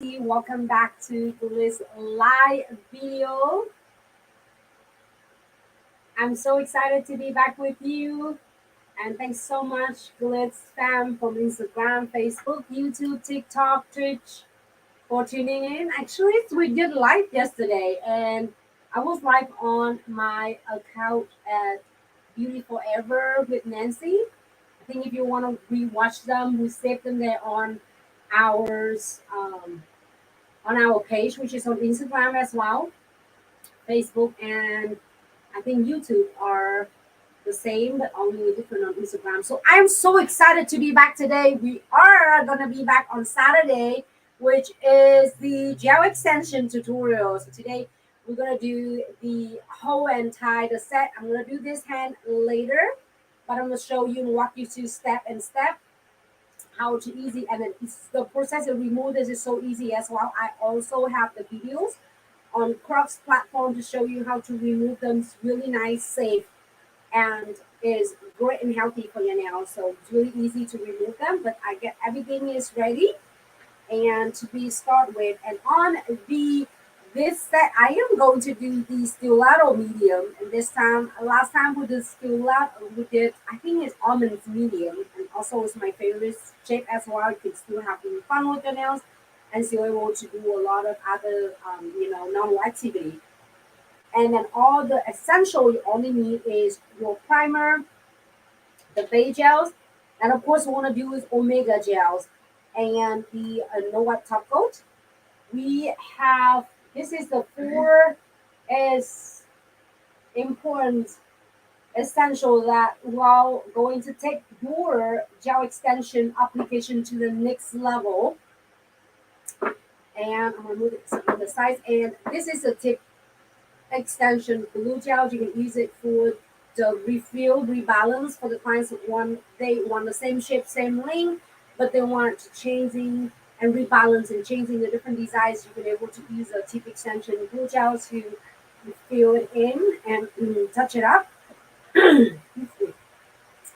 Pixie. Welcome back to this live video. I'm so excited to be back with you. And thanks so much, Glitz fam from Instagram, Facebook, YouTube, TikTok, Twitch for tuning in. Actually, we did live yesterday, and I was live on my account at Beauty Forever with Nancy. I think if you want to rewatch them, we saved them there ours. On our page, which is on Instagram as well, Facebook, and I think YouTube are the same, but only different on Instagram. So I'm so excited to be back today. We are gonna be back on Saturday, which is the gel extension tutorial. So today we're gonna do the hoe and tie the set. I'm gonna do this hand later, but I'm gonna show you and walk you through step and step how to easy, and then the process to remove this is so easy as well. I also have the videos on Crocs platform to show you how to remove them. It's really nice, safe, and is great and healthy for your nails. So it's really easy to remove them. But I get everything is ready and to be start with. And on the this set, I am going to do the stiletto medium. And this time, last time with the stiletto, we did, I think it's almonds medium. And also it's my favorite shape as well. You can still have fun with your nails and still able to do a lot of other, normal activity. And then all the essential you only need is your primer, the base gels, and of course, we want to do is omega gels and the no wipe top coat. We have this is the four is important essential that while going to take your gel extension application to the next level. And I'm gonna move it on the sides. And this is a tip extension glue gel. You can use it for the refill, rebalance for the clients that they want the same shape, same length, but they want to changing and rebalance and changing the different designs. You can able to use a tip extension glue gel to fill it in and touch it up.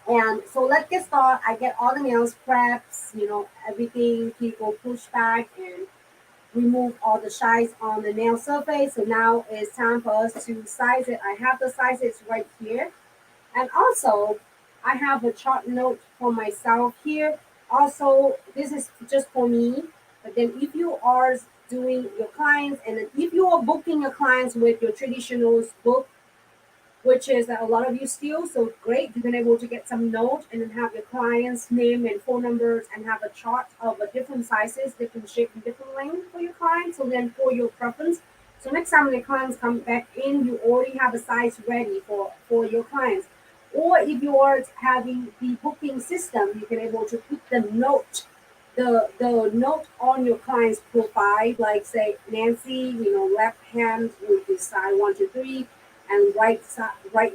And so let's get started. I get all the nails preps, everything, people push back and remove all the shines on the nail surface. So now it's time for us to size it. I have the sizes right here. And also, I have a chart note for myself here. Also, this is just for me. But then if you are doing your clients, and then if you are booking your clients with your traditional book, which is that a lot of you steal. So great, you've been able to get some notes and then have your client's name and phone numbers and have a chart of a different sizes, different shape, and different length for your clients. So then for your preference. So next time when the clients come back in, you already have a size ready for your clients. Or if you are having the booking system, you can able to put the note on your client's profile, like say Nancy, left hand with the side 1, 2, 3, and right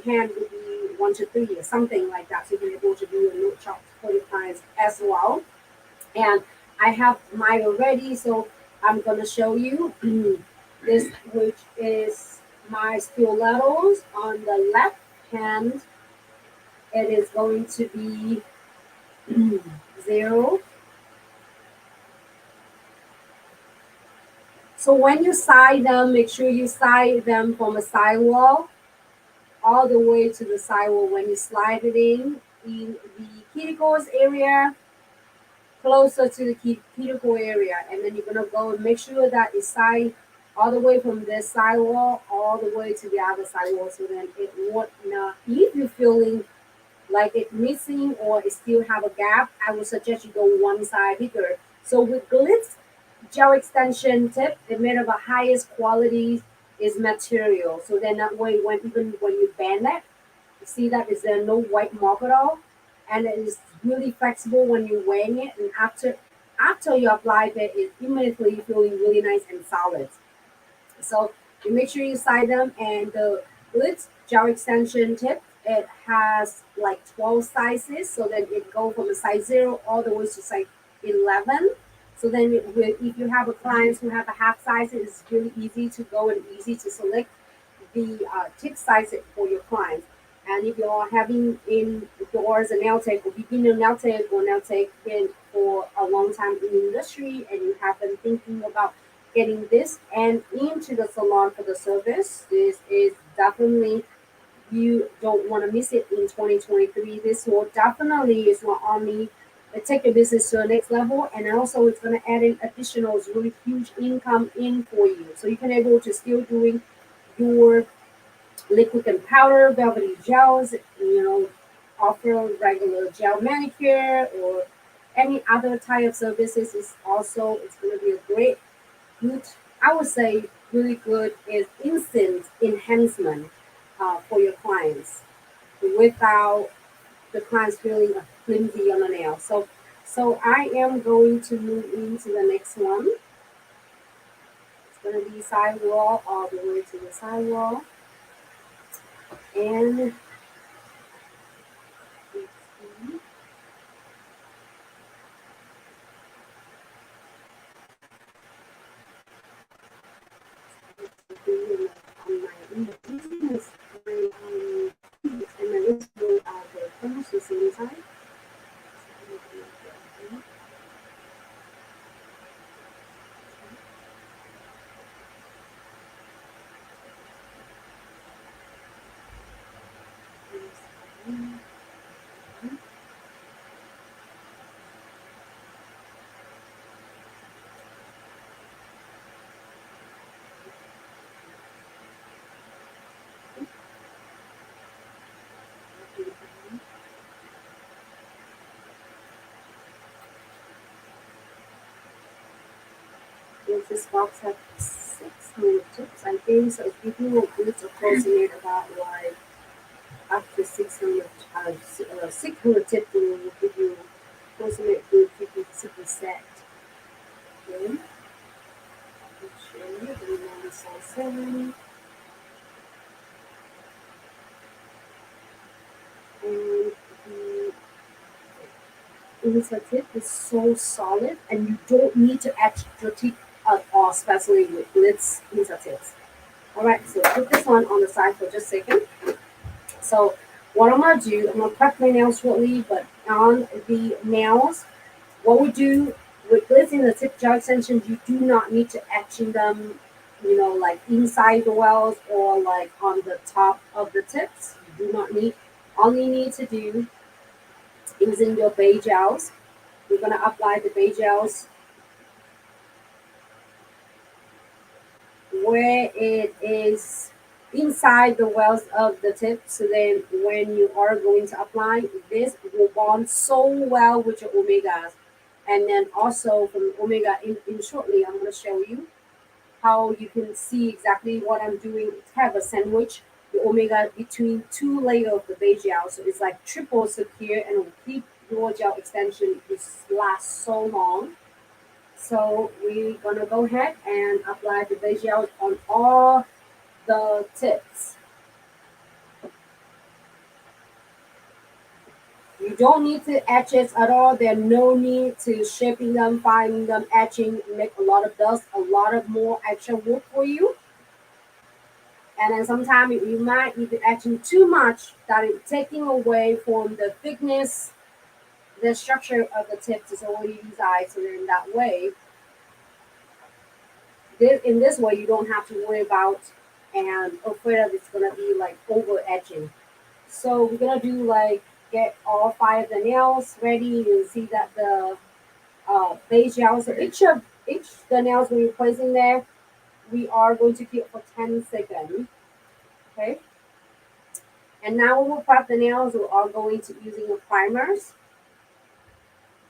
hand would be 1, 2, 3 or something like that. So you can able to do a note chart for your clients as well. And I have mine already, so I'm gonna show you this, which is my stilettos on the left hand. It is going to be 0. So when you side them, make sure you side them from a sidewall all the way to the sidewall. When you slide it in the cuticles area, closer to the cuticle area, and then you're gonna go and make sure that it's side all the way from this sidewall all the way to the other sidewall. So then it won't if you're feeling like it's missing or it still have a gap, I would suggest you go one side bigger. So with Glitz gel extension tip, it made of the highest quality is material. So then that way, even when you bend it, you see that is there no white mark at all, and it is really flexible when you're wearing it. And after you apply it immediately feeling really nice and solid. So you make sure you side them. And the Glitz gel extension tip, it has like 12 sizes. So then it go from a size 0 all the way to size 11. So then if you have a client who have a half size, it's really easy to go and easy to select the tip size for your clients. And if you're having indoors a nail tech or beginner nail tech or nail tech been for a long time in the industry and you have been thinking about getting this and into the salon for the service, this is definitely you don't want to miss it in 2023. This will definitely is not only take your business to the next level, and also it's going to add in additional really huge income in for you. So you can able to still doing your liquid and powder, velvety gels, offer regular gel manicure or any other type of services is also it's going to be a great, good, I would say really good is instant enhancement for your clients without the clients feeling flimsy on the nail. So I am going to move into the next one. It's going to be sidewall all the way to the sidewall. And on my business, and then this will the first is inside. This box has 600 tips, I think. So if you do a good approximate about like after 600, 600 tips will give you approximate good 50%. Okay. Share the remaining size 7. And the insert tip is so solid, and you don't need to etch your teeth at all, especially with Glitz insert tips. Alright, so put this one on the side for just a second. So what I'm gonna do, I'm gonna prep my nails shortly, but on the nails, what we do with Glitz in the tip gel extensions, you do not need to etching them, like inside the wells or like on the top of the tips. You do not need. All you need to do using your bay gels, you're gonna apply the bay gels where it is inside the wells of the tip. So then when you are going to apply, this will bond so well with your omegas. And then also from omega in shortly, I'm going to show you how you can see exactly what I'm doing. Have a sandwich the omega between two layers of the base gel. So it's like triple secure and will keep your gel extension is last so long. So we're gonna go ahead and apply the base gel on all the tips. You don't need to etch it at all. There's no need to shaping them, filing them, etching, make a lot of dust, a lot of more extra work for you. And then sometimes you might be etching too much that is taking away from the thickness, the structure of the tips is already designed. So in that way, in this way, you don't have to worry about and afraid of it's gonna be like over etching. So we're gonna do like get all 5 of the nails ready. You see that the base gel. So each the nails we're placing there, we are going to keep for 10 seconds. Okay. And now we will prep the nails. We are going to using the primers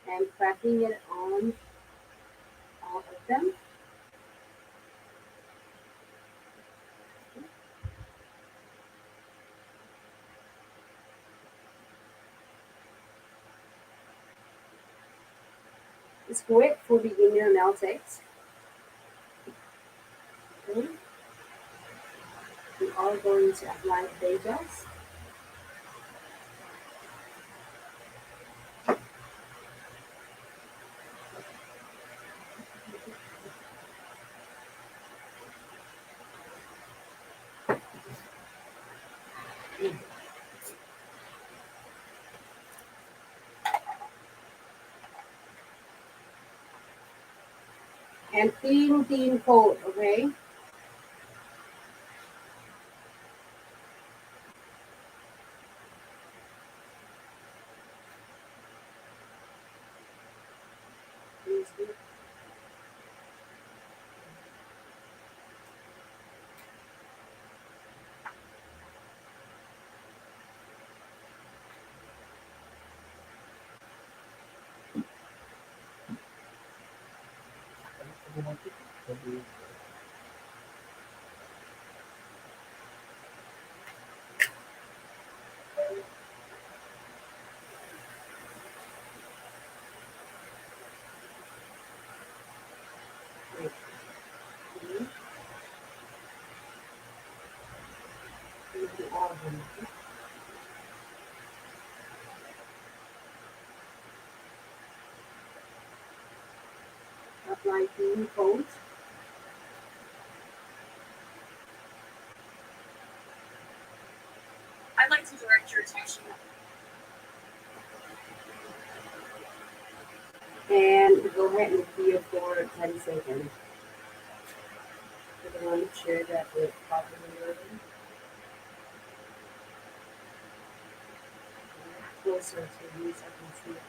and prepping it on all of them. It's great for beginner nail techs. Okay. We are going to apply the gels. and thin coat, okay? Apply thin coat. I'd like to direct your attention. And go ahead and feel for 10 seconds. I want to make sure that it's properly working. Closer to you so I can see it.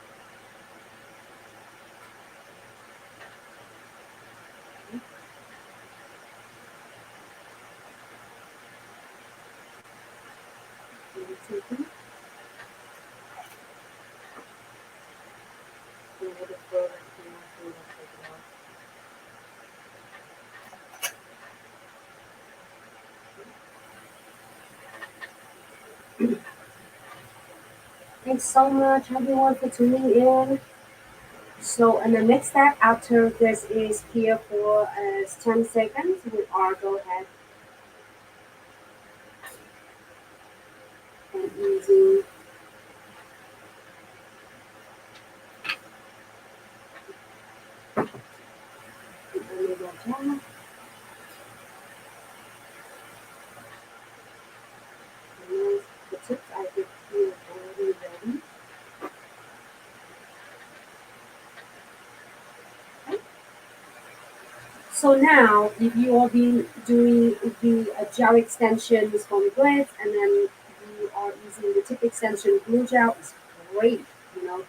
Thanks so much everyone for tuning in. So and the next step after this is here for 10 seconds. We are go ahead and using the Omega Gel. The tips I did here already ready. So now, if you are being doing the gel extensions from Glitz, and then you are using the tip extension glue gel, it's great, you know.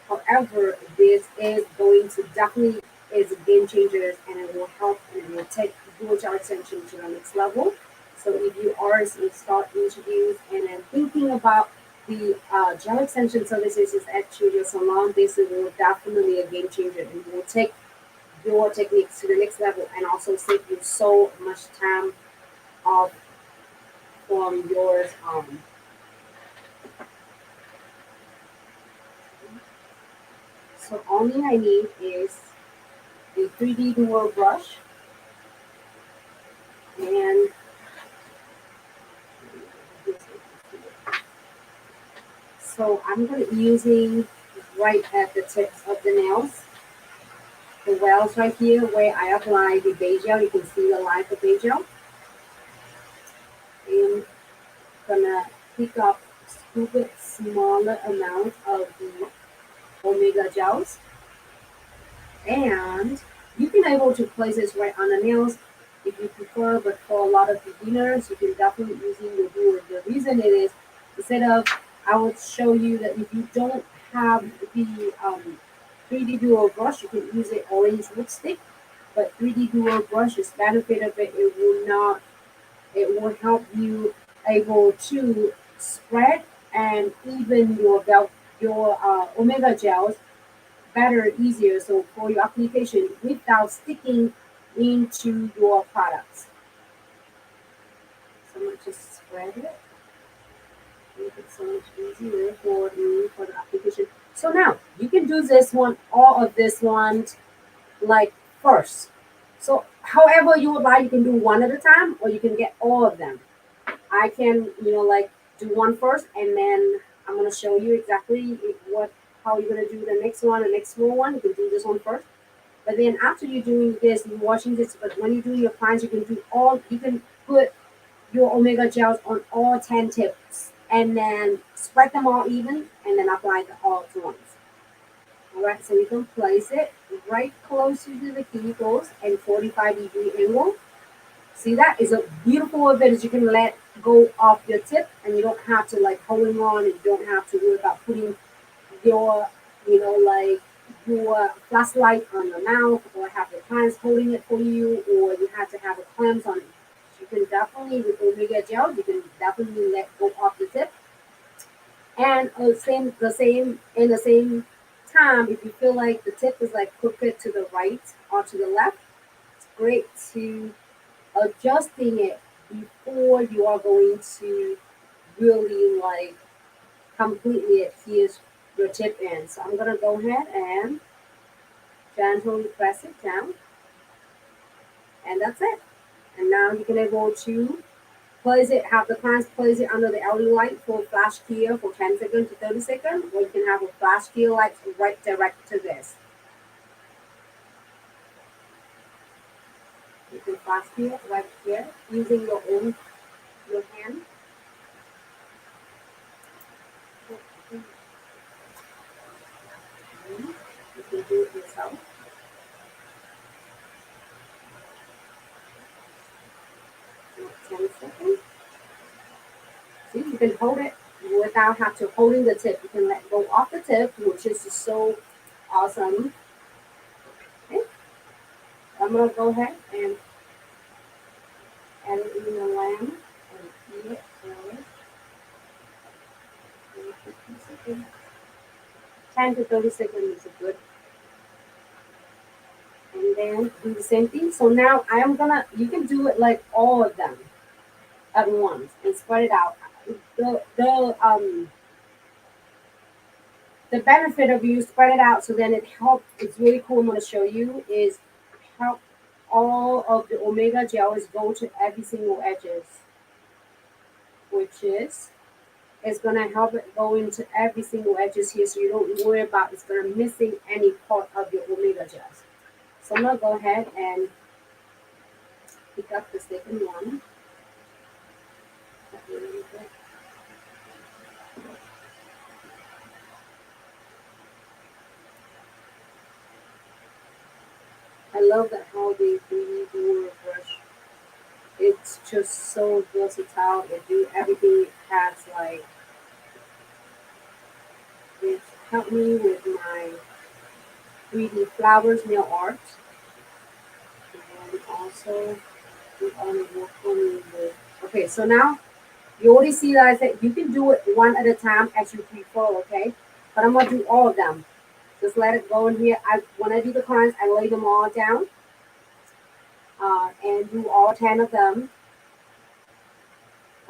However, this is going to definitely is a game changer, and it will help and it will take glue gel extension to the next level. So if you are start introduced and then thinking about the gel extension services is at your salon, this will definitely a game changer and will take your techniques to the next level and also save you so much time off from yours. So only I need is the 3D dual brush and so I'm going to be using right at the tips of the nails, the wells right here where I apply the base gel. You can see the line of base gel. I'm gonna pick up scoop it smaller amount of the Omega gels, and you can able to place this right on the nails if you prefer. But for a lot of beginners, you can definitely using the dual. The reason it is instead of I would show you that if you don't have the 3D dual brush, you can use an orange wood stick. But 3D dual brush is benefit of it. It will not. It will help you able to spread and even your omega gels better, easier. So for your application without sticking into your products. So I'm gonna just spread it. Make it so much easier for me for the application. So now you can do this one, all of this one, like first. So however you would like, you can do one at a time, or you can get all of them. I can, like do one first, and then I'm gonna show you exactly what how you're gonna do the next one, the next small one. You can do this one first, but then after you're doing this, you're watching this. But when you do your clients, you can do all. You can put your omega gels on all 10 tips, and then spread them all even, and then apply them all at once. Alright, so you can place it right closer to the keyholes and 45-degree angle. See, that is a beautiful advantage. You can let go of your tip and you don't have to like hold on, and you don't have to worry about putting your, like your flashlight on your mouth or have your clients holding it for you or you have to have a clamps on it. You can definitely, with Omega Gel, you can definitely let go of the tip. And in the same time, if you feel like the tip is like crooked to the right or to the left, it's great to adjusting it before you are going to really like completely adhere your tip in. So I'm gonna go ahead and gently press it down, and that's it. And now you can able to place it, have the clients place it under the LED light for flash clear for 10 seconds to 30 seconds, or you can have a flash clear light right direct to this. You can flash clear right here using your hand. You can do it yourself. For 10 seconds. See, you can hold it without have to holding the tip. You can let go off the tip, which is so awesome. Okay. I'm gonna go ahead and add it in the lamp and heat it for 10 to 30 seconds is good. And then do the same thing. So now you can do it like all of them at once and spread it out. The benefit of you spread it out so then it helps. It's really cool. I'm going to show you is help all of the Omega gels go to every single edges, which is it's going to help it go into every single edges here, so you don't worry about it's going to missing any part of your Omega gels. So I'm going to go ahead and pick up the second one. I love that how they do the brush. It's just so versatile. It do everything. It has like it helped me with my 3D flowers nail art, and also it only work for me with. Okay, so now you already see that I said you can do it one at a time as you prefer. Okay, but I'm gonna do all of them. Just let it go in here. When I do the cards, I lay them all down and do all 10 of them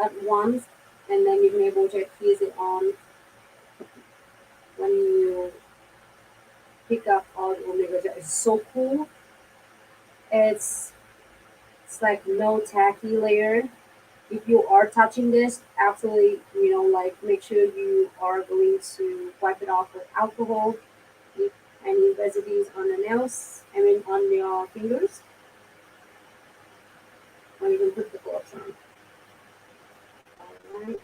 at once, and then you can be able to adhere it on when you pick up all the omega gel. It's so cool. It's it's like no tacky layer. If you are touching this, absolutely, like make sure you are going to wipe it off with alcohol. If any residues on the nails, on your fingers, or you can put the gloves on. Alright.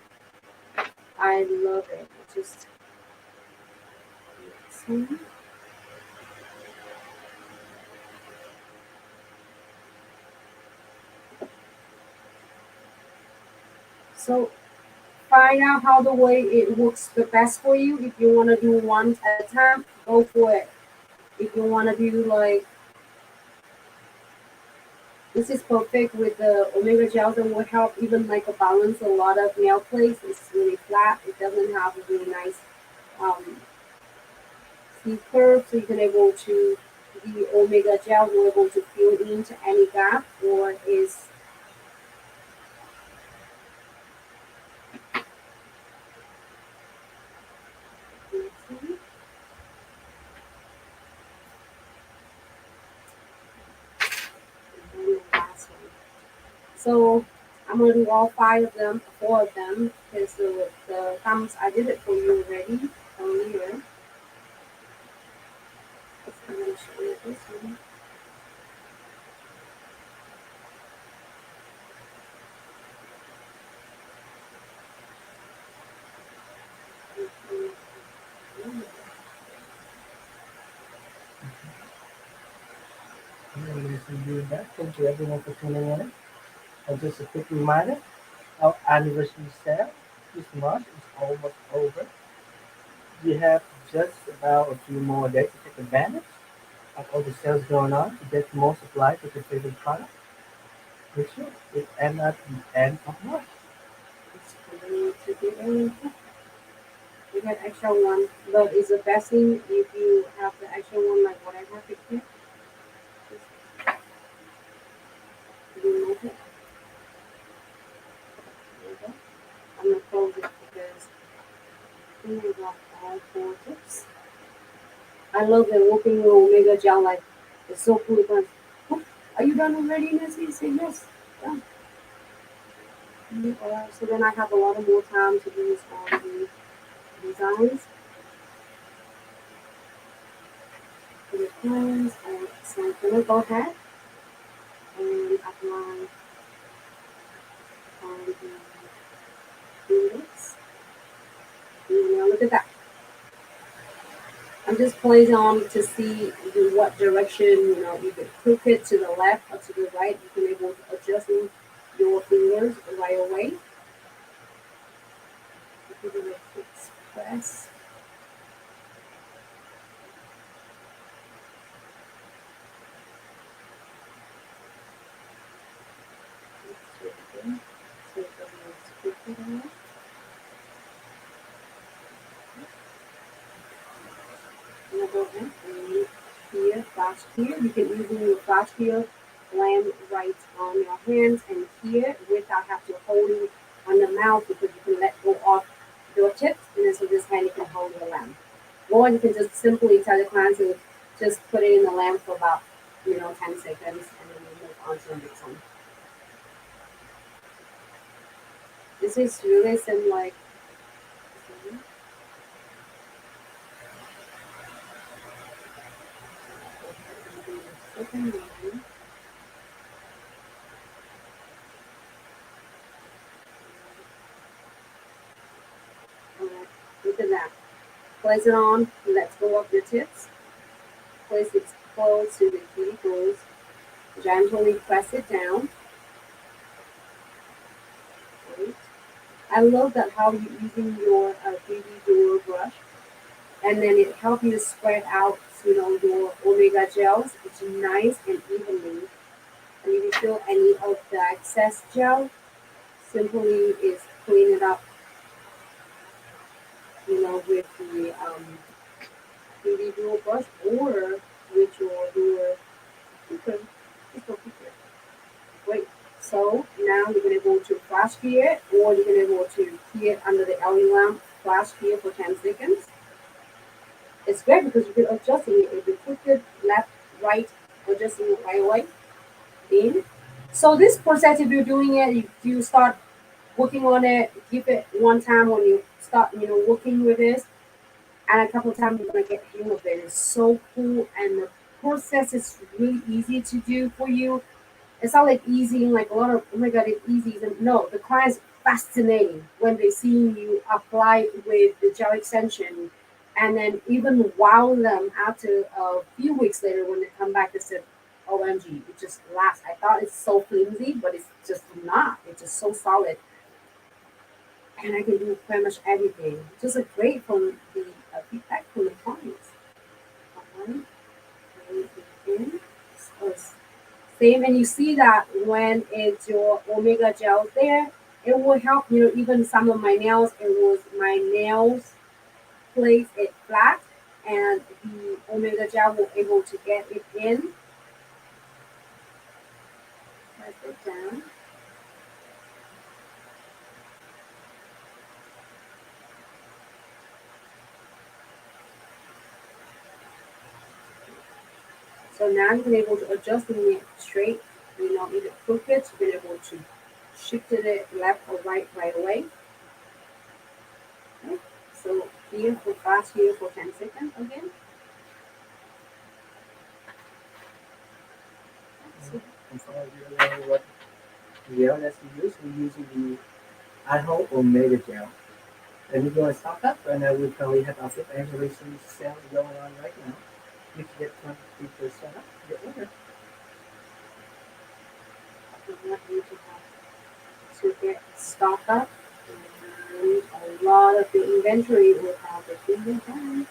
I love it. Just mixing. So find out how the way it works the best for you. If you want to do one at a time, go for it. If you want to do like this is perfect with the omega gels and will help even like a balance a lot of nail plates. It's really flat. It doesn't have a really nice sleeve curve, so you can able to the omega gel will able to fill into any gap or is the last one. So I'm gonna do all 5 of them, 4 of them, because the thumbs I did it for you already earlier. I'm gonna show you this one. Just in doing that. Thank you everyone for tuning in. And just a quick reminder, our anniversary sale this month is almost over. You have just about a few more days to take advantage of all the sales going on to get more supplies with your favorite product. Make sure it ends at the end of March. It's going to be very good. We got extra one, but it's the best thing if you have the extra one, like what I have it here. Just remove it. There you go. I'm gonna close it because I think I got all four tips. I love the Whooping Omega Gel. Like it's so cool. Because, oh, are you done already, Nancy? Say yes. Done. Alright, so then I have a lot of more time to do all the designs for the plans. So I'm gonna go ahead and apply on the index. And now look at that. I'm just playing on to see what direction, you can click it to the left or to the right. You can able to adjust your fingers right away. Give it a quick press. So it doesn't stick it out. I'm gonna go ahead and here, flash here. You can easily flash here, land right on your hands and here without have to hold it on the mouth because you can let go of your tips and then so this hand you can hold the lamp. Or you can just simply tell the client to just put it in the lamp for about 10 seconds and then you move on to the next one. This is really some like second one. Alright, look at that. Place it on, let's go up your tips. Place it close to the cuticles. Gently press it down. Right. I love that how you're using your 3D dual brush and then it helps you spread out your omega gels. It's nice and evenly. And if you feel any of the excess gel, simply is clean it up with the 3D dual brush or with your dual picker. Great. So now you're going to go to flash here or you're going to go to here under the LED lamp, flash here for 10 seconds. It's great because you can adjust it. If you click it left, right, adjusting it right away. In. So this process, if you're doing it, you start working on it, keep it one time when you start, working with this, and a couple of times you're gonna get hang of it. It's so cool, and the process is really easy to do for you. It's not like easy, like a lot of oh my god, it's easy. And no, the client's fascinating when they see you apply with the gel extension, and then even wow them after a few weeks later when they come back, they said, "OMG, it just lasts." I thought it's so flimsy, but it's just not. It's just so solid, and I can do pretty much everything. Just a great from the feedback from the clients. Alright, in. So same, and you see that when it's your omega gel there, it will help. Even some of my nails, it was my nails place it flat, and the omega gel will able to get it in. Press it down. So now you've been able to adjust it straight. Either crooked, you've been able to shift it left or right away. Okay. So here for fast here for 10 seconds again. And for all you know what gel that we're using the at-home Omega gel. And we're going to stock up, and we probably have our 5th anniversary sale going on right now. You can get 23% off your order. want you to have to get stocked up, and a lot of the inventory will have it in the hand.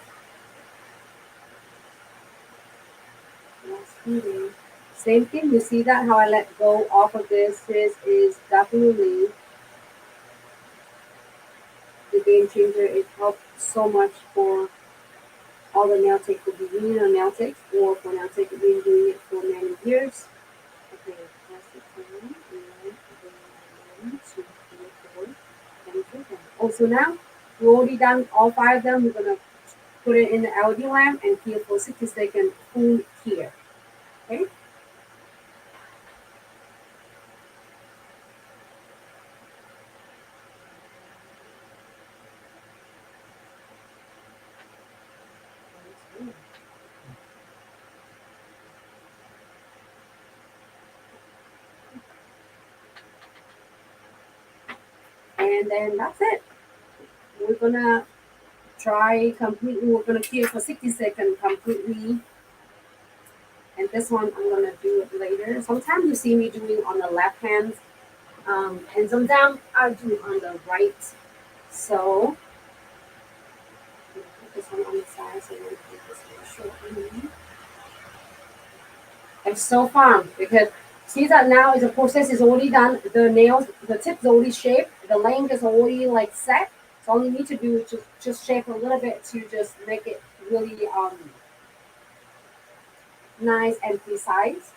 Last feeding. Same thing, you see that how I let go off of this. This is definitely the game changer. It helped so much for all the nail tech will be doing on nail tech, or for nail tech will be doing it for many years. Okay, that's the plan. And then 1, 2, 3, 4, 10. Oh, so now we already done all 5 of them. We're gonna put it in the LED lamp and heal for 60 seconds full here. Okay. And then that's it. We're gonna try completely. We're gonna cure for 60 seconds completely. And this one I'm gonna do it later. Sometimes you see me doing on the left hand, and sometimes I do it on the right. So put this one on the side so we can keep this one short. It's so fun because see that now is the process is already done. The nails, the tip is already shaped. The length is already like set. So all you need to do is just shape a little bit to just make it really nice and precise.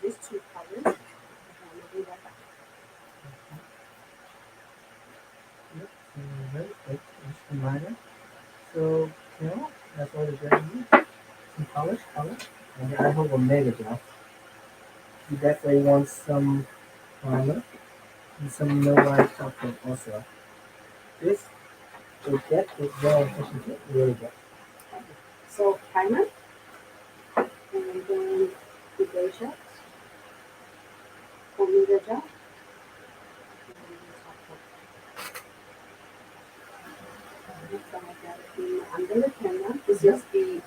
These 2 colors. Yep. Very quick, just a minor. So, that's all you're gonna need. Some color, and I have a mega gel. You definitely want some primer and some no white chocolate also. This will get this gel efficiency really good. So primer, and then the gel, formula gel, under the camera is just the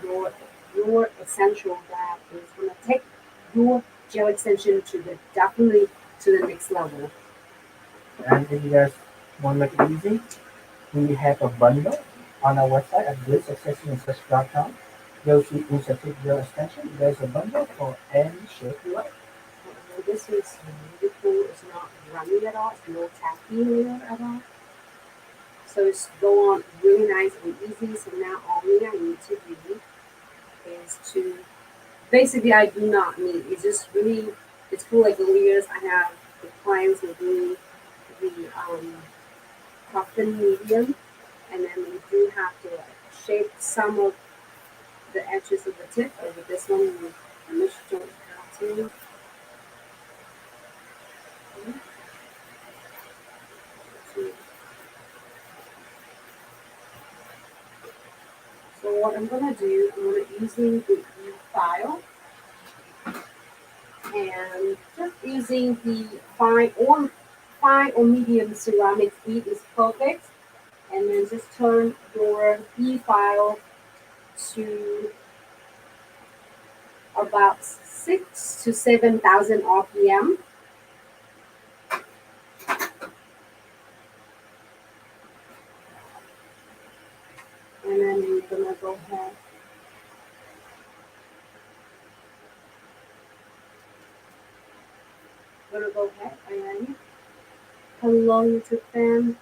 your essential that is gonna take your gel extension to the definitely to the next level. And if you guys want to make it easy, we have a bundle on our website at glitzaccessories.com. You'll see insert gel extension. There's a bundle for any shape you like. This is really cool. It's not runny at all. It's no tacky layer at all. So it's go on really nice and easy. So now all I need to do is to basically I do not need. It's just really it's cool like the layers I have the clients with me the cotton medium, and then we do have to like shape some of the edges of the tip. But with this one, we just don't have to. So what I'm gonna do, I'm gonna using the file and just using the fine or medium ceramic bead is perfect. And then just turn your E file to about 6 to 7,000 RPM. And then we're gonna go ahead. And hello YouTube fam,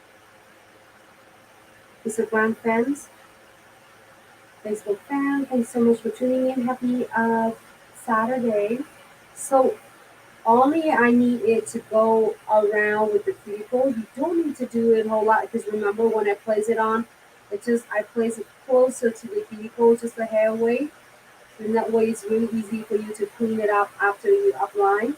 Instagram fans, Facebook fam. Thanks so much for tuning in. Happy Saturday. So only I need it to go around with the cuticle. You don't need to do it a whole lot because remember when I place it on, I place it closer to the cuticle, just a hair away. And that way it's really easy for you to clean it up after you apply.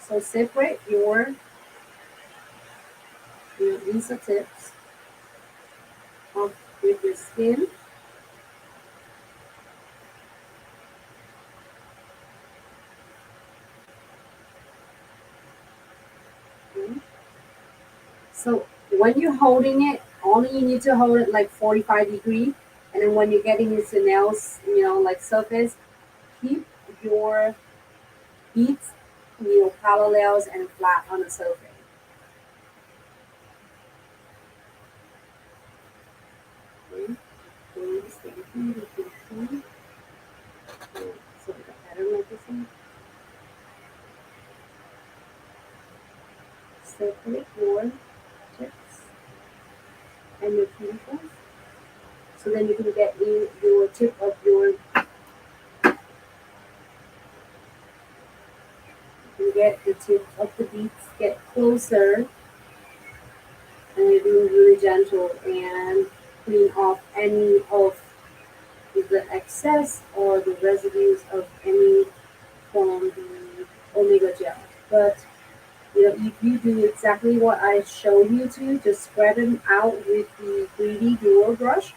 So separate your laser tips of with your skin. Okay. So when you're holding it, only you need to hold it like 45 degree. And then when you're getting into nails, like surface, keep your beads, parallels and flat on the surface. Okay. Doing the same thing with this one. So the pattern like this one. Separate your tips and your cuticles. So then you can get your tip of your, you get the tip of the beads get closer, and you're doing really gentle and clean off any of the excess or the residues of any from the omega gel. But if you do exactly what I showed you to, just spread them out with the 3D dual brush,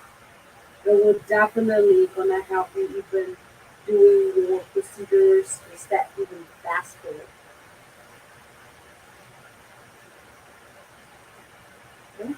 it will definitely gonna help you even doing your procedures step even faster. Okay?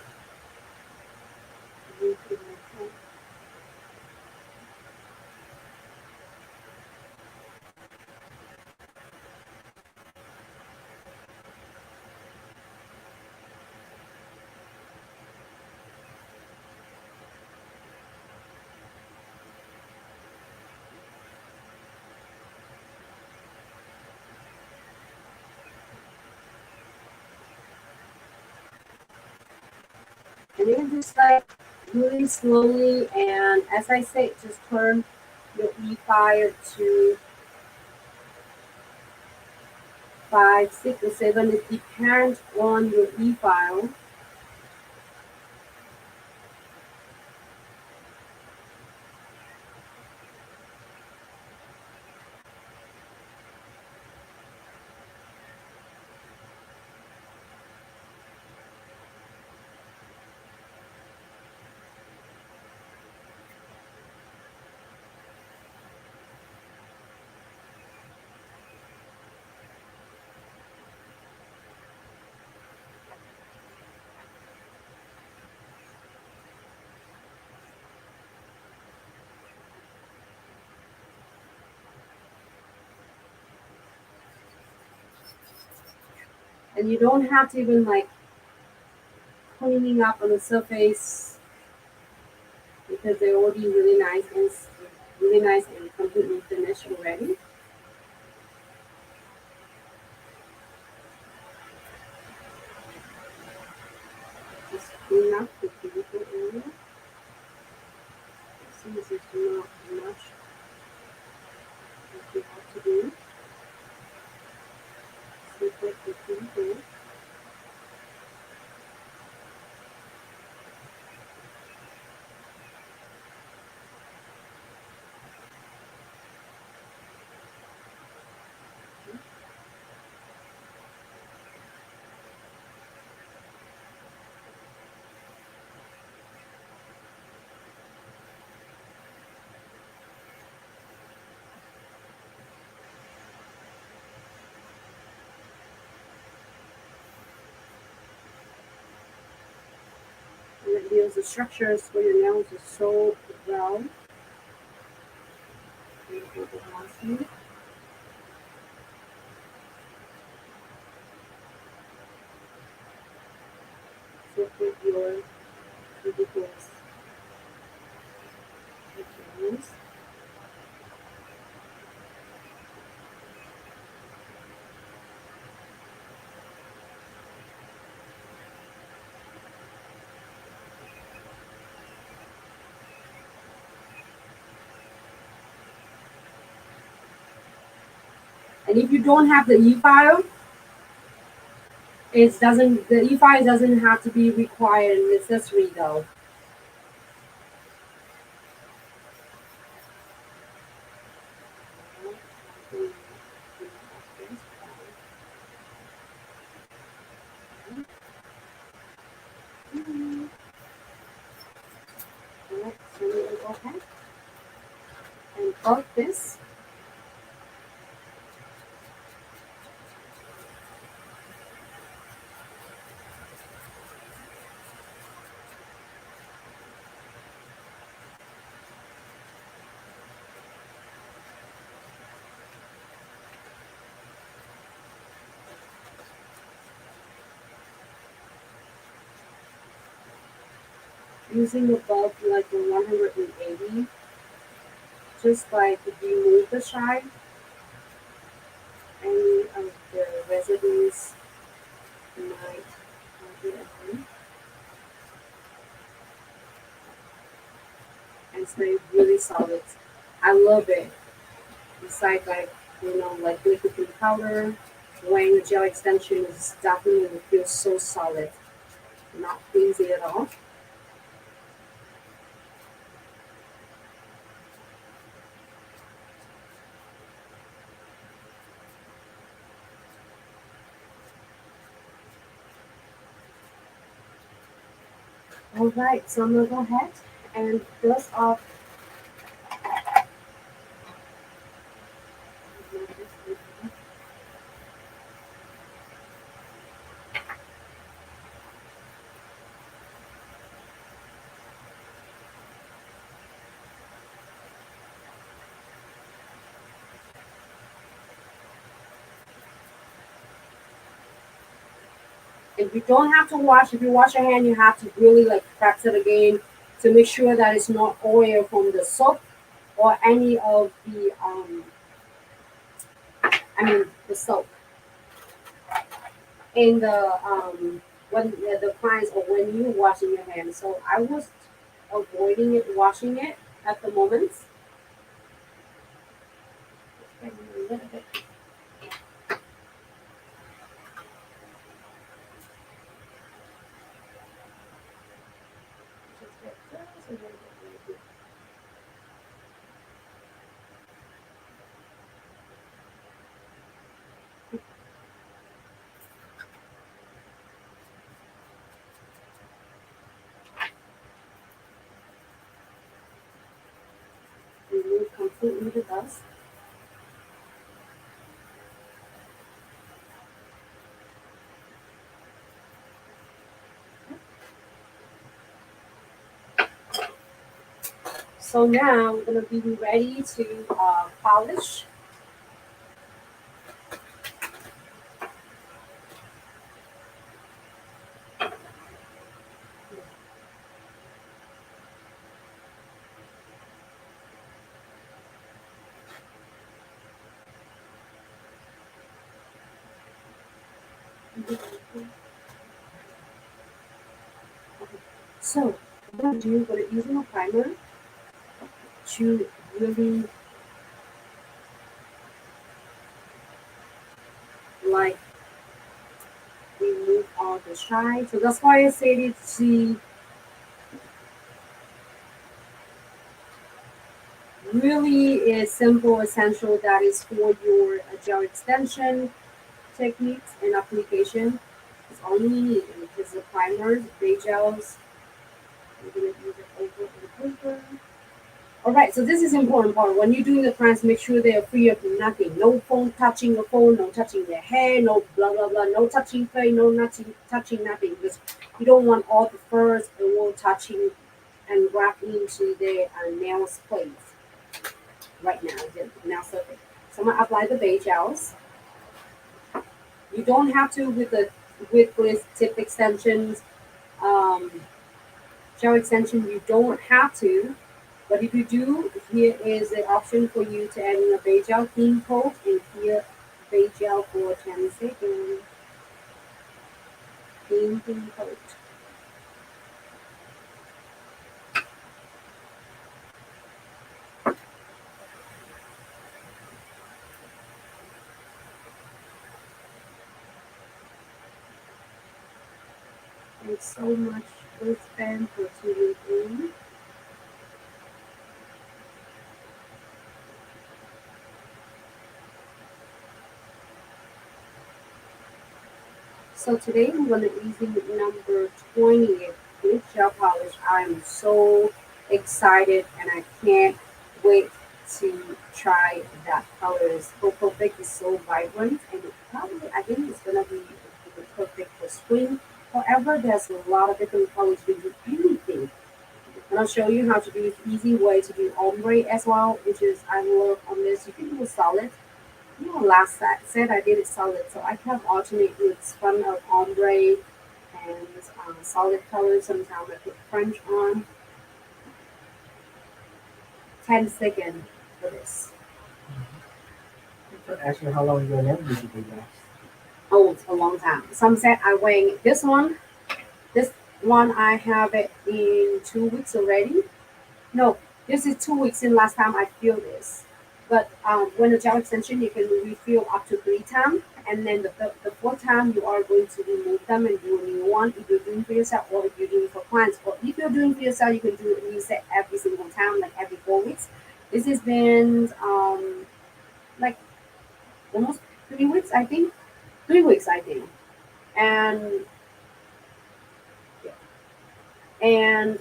And then just like really slowly, and as I say, just turn your e-file to 5, 6, or 7. It depends on your e-file. And you don't have to even like cleaning up on the surface because they're already really nice and completely finished already. Just clean up the cuticle area. Since there's not much that you have to do. Separate the cuticle. And it builds the structures for your nails is so well. Separate your cuticles with your nails. And if you don't have the e-file, the e-file doesn't have to be required and necessary though. Alright, so we will go ahead and cut this. Using the bulb like a 180, just like remove the shine, any of the residues might be on, and stay really solid. I love it. Besides, like like liquid powder, wearing a gel extension is definitely feels so solid, not flimsy at all. All right, so I'm gonna go ahead and dust off. If you don't have to wash, if you wash your hand, you have to really like press it again to make sure that it's not oil from the soap or any of the the soap in the when the fries or when you washing your hands. So I was avoiding it, washing it at the moment. A little bit. Just get this, and then remove completely the dust. So now we're gonna be ready to polish. So what I'm gonna do, we're gonna use a primer to really like remove all the shine. So that's why I said it's the really is simple essential that is for your gel extension techniques and application. It's only because the primers, base gels, we're gonna use it over the paper. All right, so this is important part. When you're doing the pranks, make sure they are free of nothing. No phone touching the phone, no touching their hair, no blah blah blah, no touching fur, no nothing, touching nothing. Because you don't want all the furs and wool touching and wrapping into their nails place right now. The nail surface. So I'm gonna apply the base gels. You don't have to with glitz tip extensions, um, gel extension. You don't have to. But if you do, here is the option for you to add in a beige gel clean coat and here beige gel for 10 seconds. Clean coat. Thanks so much for spend for tuning in. So today I'm going to be using number 20 glitz gel polish. I'm so excited and I can't wait to try that colors. So perfect is so vibrant and it probably I think it's gonna be perfect for spring. However, there's a lot of different colors you can do anything. And I'll show you how to do an easy way to do ombre as well, which is I love on this. You can do a solid. You know, last set I did it solid, so I can alternate with fun of ombre and solid colors. Sometimes I put French on. 10 seconds for this. So actually, how long your nail usually last? Oh, it's a long time. Some set I wearing this one I have it in 2 weeks already. No, this is 2 weeks in last time I feel this. But when the gel extension, you can refill up to 3 times. And then the fourth time, you are going to remove them and do a new one if you're doing for yourself or if you're doing for clients. Or if you're doing for yourself, you can do a new set every single time, like every 4 weeks. This has been like almost 3 weeks, I think. 3 weeks, I think. And and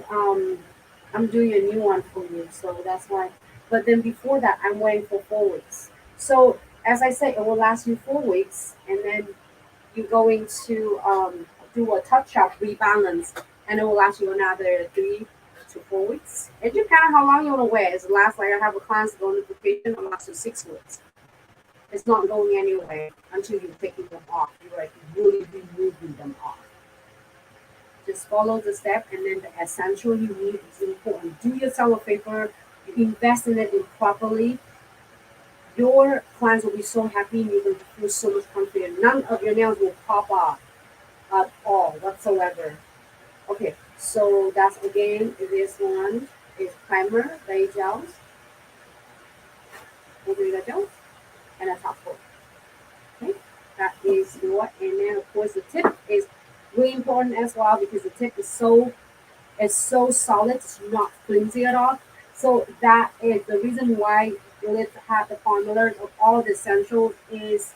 I'm doing a new one for you, so that's why. But then before that, I'm waiting for 4 weeks. So as I said, it will last you 4 weeks, and then you're going to do a touch-up rebalance, and it will last you another 3 to 4 weeks. It depends on how long you want to wear. It's last like I have a client's going to vacation, it lasts you 6 weeks. It's not going anywhere until you're taking them off. You're like really removing them off. Just follow the step, and then the essential you need is important. Do yourself a favor, you invest in it properly. Your clients will be so happy, and you will feel so much confident. None of your nails will pop off at all whatsoever. Okay, so that's again this one is primer, base gels, Velvetty Gel, and a top coat. Okay, that is what, and then of course the tip is really important as well because the tip is so solid, it's not flimsy at all. So that is the reason why Glitz have the formulas of all the essentials is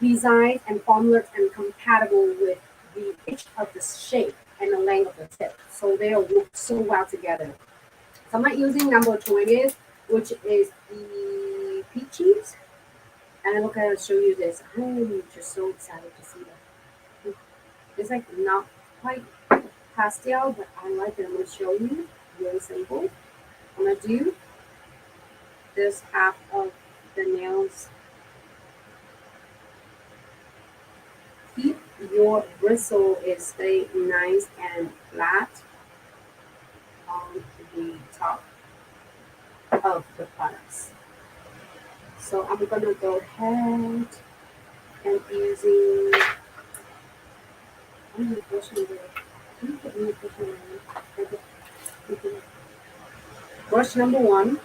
designed and formulas and compatible with the pitch of the shape and the length of the tip. So they work so well together. So I'm not using number 20, which is the peaches. And look, I'll show you this. I'm just so excited to see that. It's like not quite pastel, but I like it. I'm gonna show you. Really simple. I'm gonna do this half of the nails. Keep your bristle is stay nice and flat on the top of the products. So I'm gonna go ahead and using I'm gonna brush over. I'm gonna brush over. Brush number one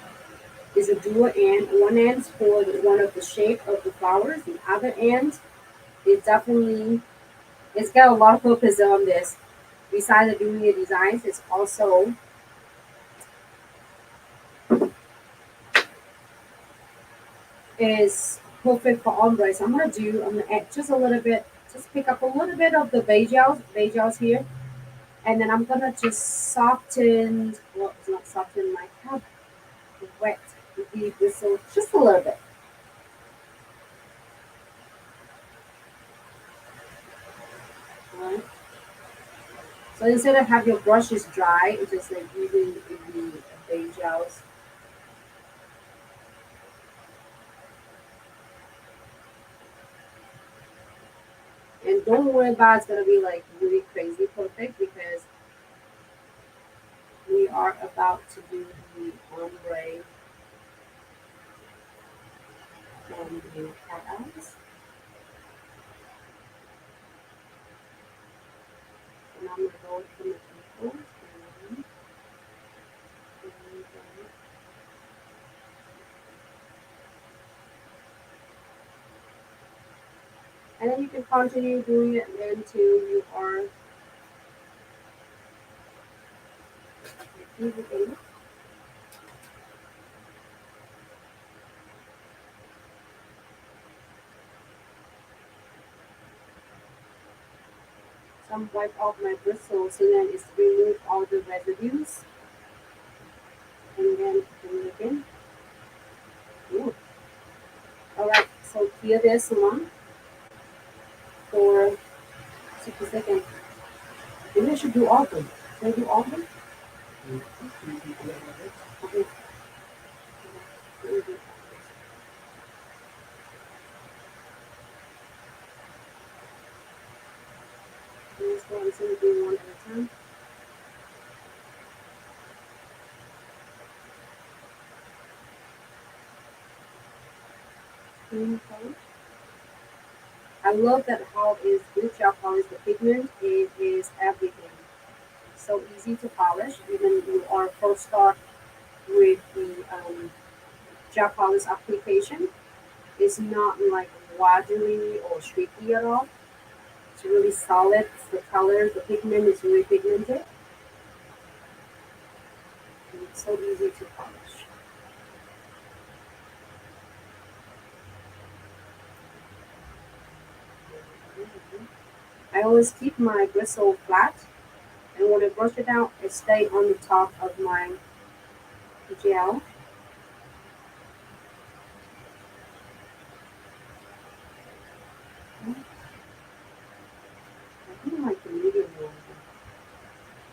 is a dual end. One end is for one of the shape of the flowers. The other end is definitely it's got a lot of purpose on this. Besides doing the designs, it's also is perfect for ombre. So I'm gonna add just a little bit, just pick up a little bit of the beige gels here, and then I'm gonna just soften. Well, it's not soften. My have wet the bristle just a little bit. Right. So instead of have your brushes dry, it's just like using the beige gels. And don't worry about it's gonna be like really crazy perfect because we are about to do the ombre and the cat eyes. And I'm gonna go from the people. And then you can continue doing it until you are easy. Some wipe off my bristles so then it's remove all the residues. here this one for 60 seconds. Maybe I should do all of them. Should I do all of them? Okay. Let me do it. Let's go and see if we do one at a time. Okay. I love that how is Glitz gel polish the pigment. It is everything. So easy to polish, even you are first start with the gel polish application. It's not like watery or streaky at all. It's really solid. The color, the pigment is really pigmented. And it's so easy to polish. I always keep my bristle flat, and when I brush it out, it stays on the top of my gel. I think like the medium one.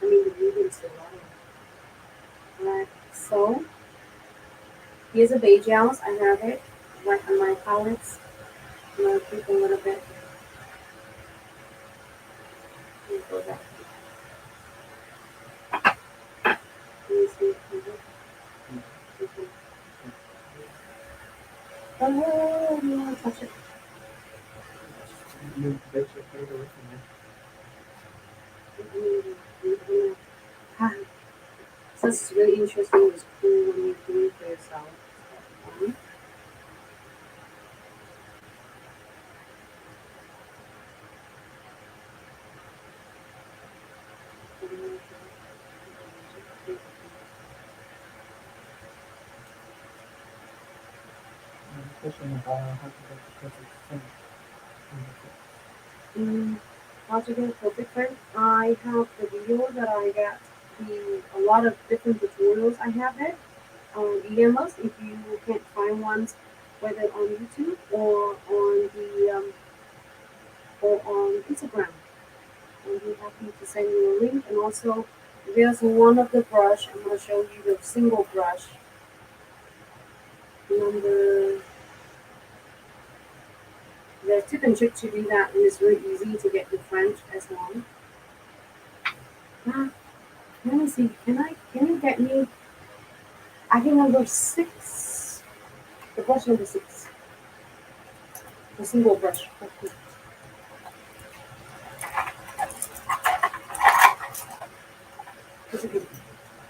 I mean the medium still right. So here's a beige gels. I have it right on my palettes. I'm gonna keep a little bit. Let me go back. Let me see. Oh, you want to touch it? You bet your finger away from So it's really interesting. It's cool when you do it for yourself. Question about how to get the perfect How to get a perfect frame? I have the video that I got a lot of different tutorials. I have it on EMS if you can't find ones, whether on YouTube or on the or on Instagram. I'll be happy to send you a link. And also, there's one of the brush. I'm going to show you the single brush number. The tip and trick to do that, and it's really easy to get the French as well. Let me see. Can you get me? I think number 6. The brush number 6. The single brush. Okay. Just a minute.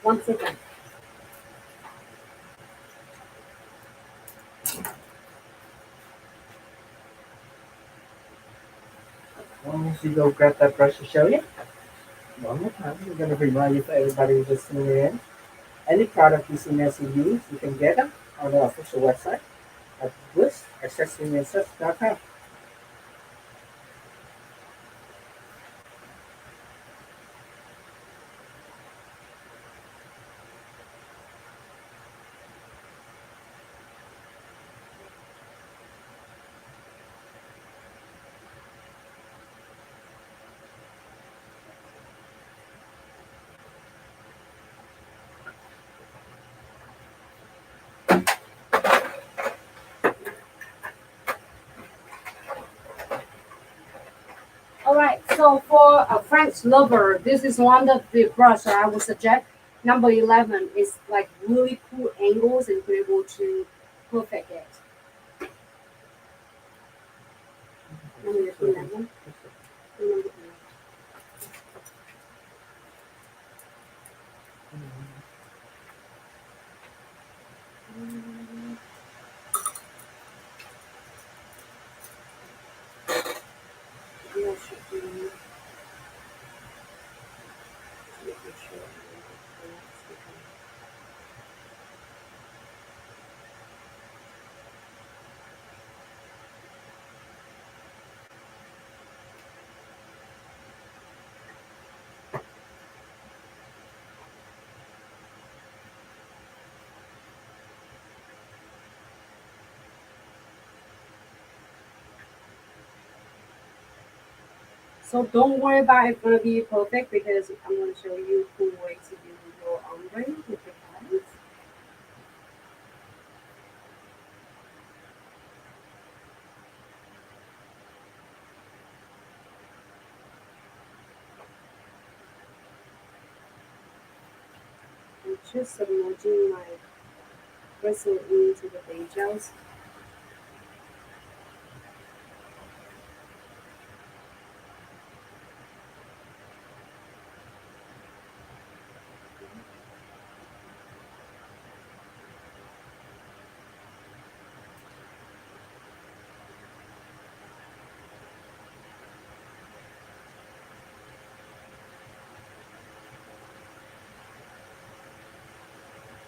1 second. Once you go grab that brush to show you, one more time, we're going to remind you for everybody who's just tuning in. Any product you see Nancy use, you can get them on the official website at glitzaccessoryandsuch.com. Alright, so for a French lover, this is one of the brush that I would suggest. Number 11 is like really cool angles and be able to perfect it. Number 11. Number 11. Yeah, should be. Making sure. So don't worry about it's gonna be perfect because I'm gonna show you cool way to do your ombre with your colors. I'm just submerging my bristle into the bay gels.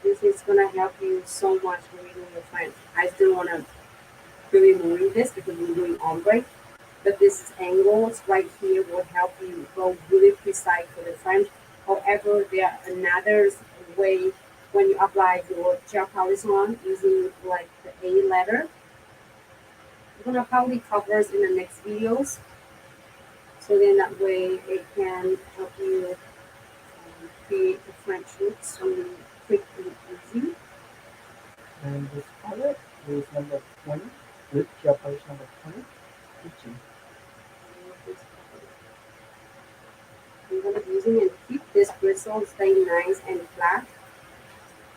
This is gonna help you so much when you're doing your French. I still wanna really moving this because we're doing ombre, but this angles right here will help you go really precise for the French. However, there are another way when you apply your gel polish on using like the A letter. I'm gonna probably cover it in the next videos, so then that way it can help you create the French looks really quick and easy. And this color is number 20. With gel polish number 20. Pixie. I'm gonna be using and keep this bristle stay nice and flat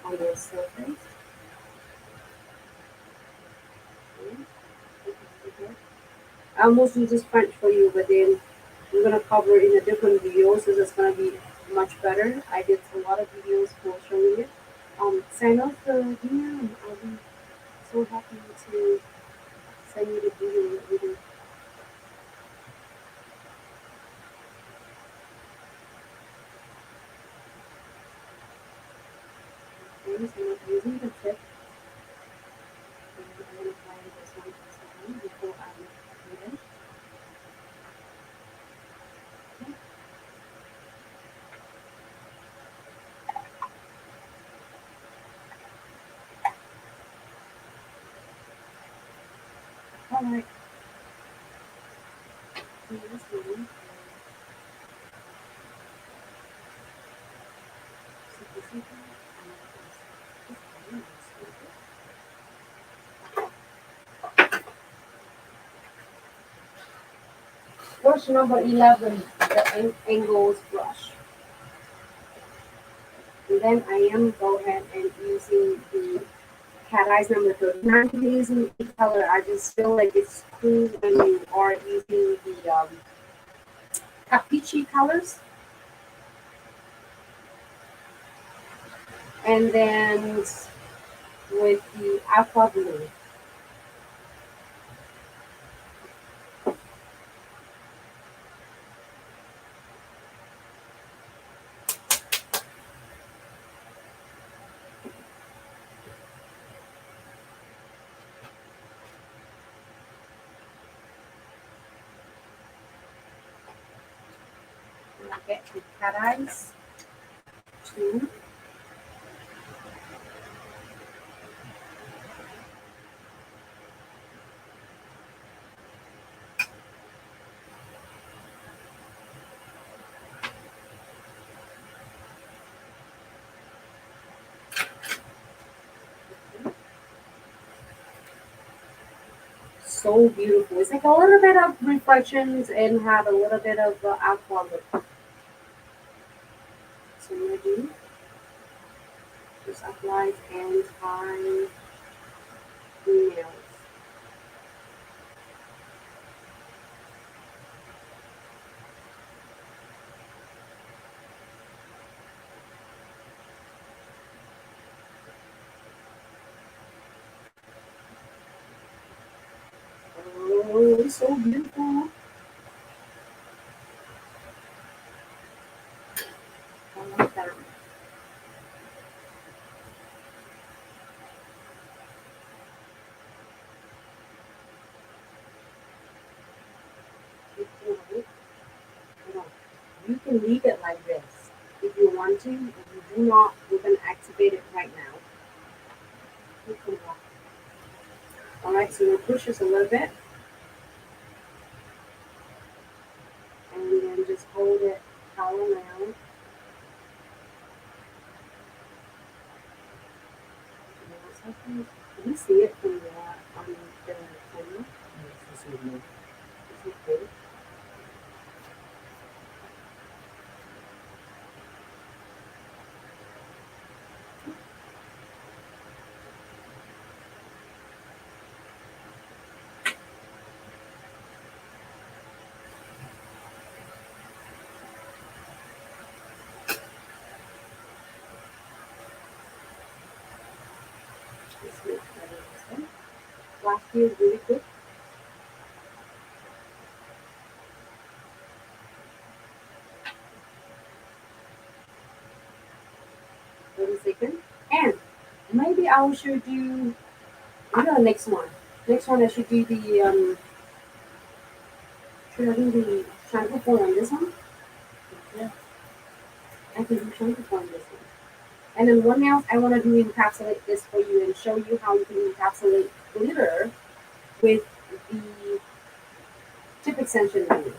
on your surface. I almost do this French for you, but then I'm gonna cover it in a different video, so it's gonna be much better. I did a lot of videos for showing it. Sign off the video. I'll be so happy to send you the video. Okay, so I'm using the tip. And I'm gonna apply this one to before I do it. Alright. So this one. Brush number 11, the angles brush. And then I am go ahead and using the cat eyes number 39 using the color. I just feel like it's cool when you are using the capiche colors. And then with the aqua blue. And I get the cat eyes too. So beautiful. It's like a little bit of reflections and have a little bit of aqua look. So I'm gonna do just apply and tie nails. Oh, it's so beautiful. I like that. If you like, you can leave it like this if you want to. If you do not, we're gonna activate it right now. All right, so we'll push this a little bit, and then just hold it parallel. Can you see it from the on the camera? Yes, this is me. Is it good? Let's make this one. Last year really quick. Wait a second. And maybe I should do the next one. Next one I should do the should I do the shampoo foil on this one? Yeah. I can do shampoo foil on this one. And then one else I want to do encapsulate this for you and show you how you can encapsulate glitter with the tip extension ring.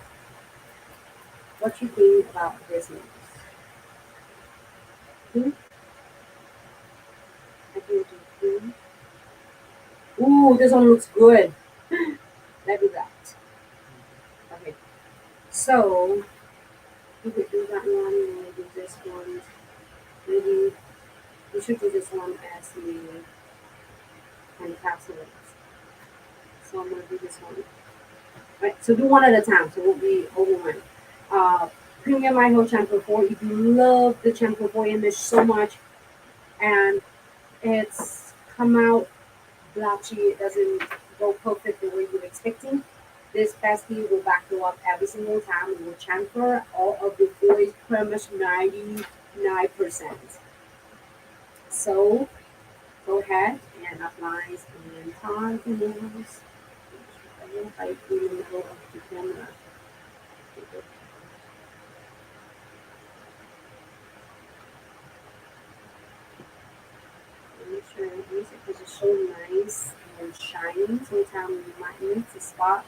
What you think about this news? I can do Ooh, this one looks good. Let's do that. Okay. So you could do that one and then do this one. Maybe you should do this one as the encapsulate. So I'm gonna do this one. Right, so do one at a time, so we'll be over one. Premium Iho Shampoo 4. If you love the Shampoo 4 image so much and it's come out blotchy, it doesn't go perfect the way you're expecting, this pesky will back you up every single time. It will chamfer all of the foils pretty much 99%. So go ahead and apply and time the nails. Right in the middle of the camera. Make sure it is because it's so nice and shiny. Sometimes you might miss a spot.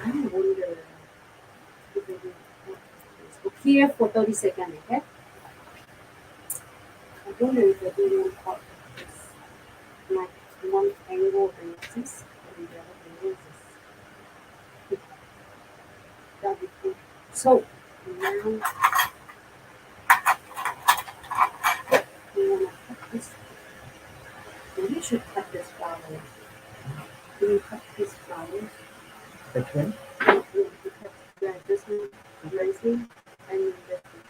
I wonder if they do. Look here for 30 seconds, okay? I wonder if they do one part of this. Like one angle and this, and the other angle is this. That'd be cool. So now we want to cut this. Maybe you should cut this flower. Can you cut this flowers? Okay. You cut this one nicely, and this one.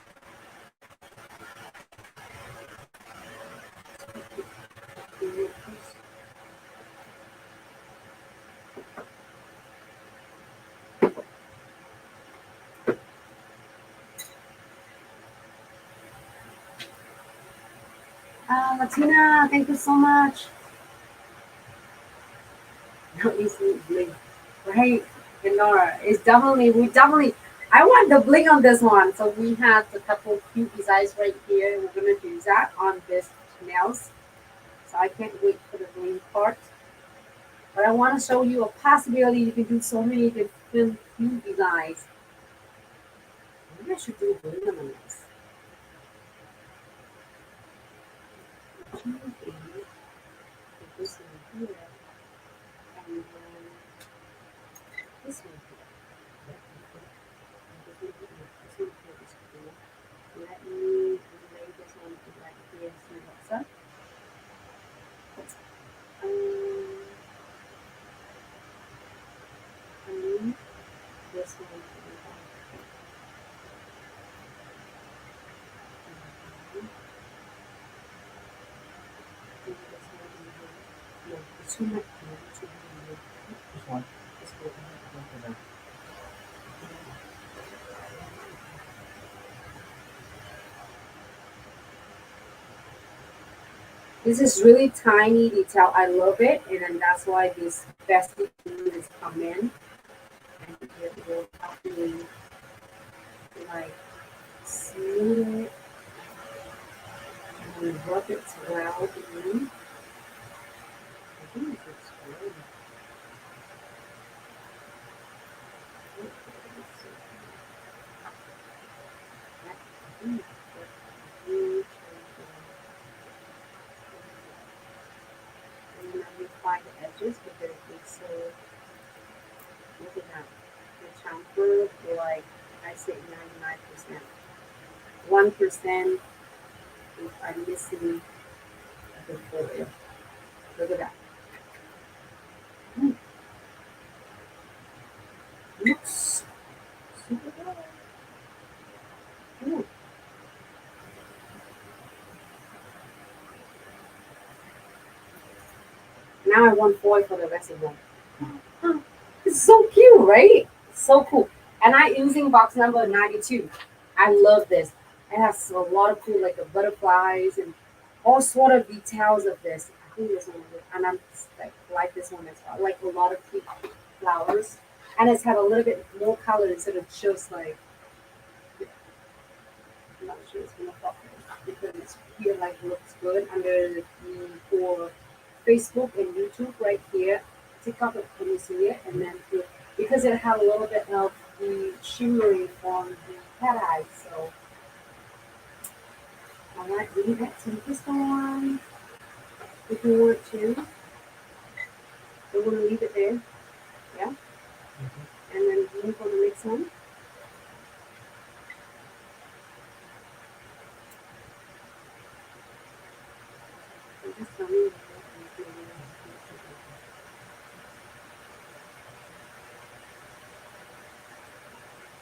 Latina, thank you so much. No, easily bling, right? And Nora, it's definitely, I want the bling on this one. So we have a couple cute designs right here. We're gonna do that on this nails. So I can't wait for the bling part. But I want to show you a possibility. You can do so many different cute designs. Maybe I should do bling on this. This one here, and then this one here. This one here is cool. Let me lay this one right here, see what's up. And this one here. No, it's too much. This one. This one. Okay. This is really tiny detail. I love it, and then that's why this bestie is come in. And it will help me like smooth it and rub it well in. I think it's chamfer for like I say 99%. 1% if I'm missing the foil. Look at that. Mm, looks super good. Mm. Now I want foil for the rest of them. It's so cute, right? So cool. And I'm using box number 92. I love this. It has a lot of cool like butterflies and all sort of details of this. I think this one is, and I'm like this one as well. Like a lot of cute flowers. And it's have a little bit more color instead of just like I'm not sure it's gonna focus because here like looks good under the for Facebook and YouTube right here. TikTok can you see it? And then because it had a little bit of the shimmery from the cat eye. So I like leave that to this one if you want to. We're gonna leave it there. Yeah. And then we're gonna mix them. And just tell me.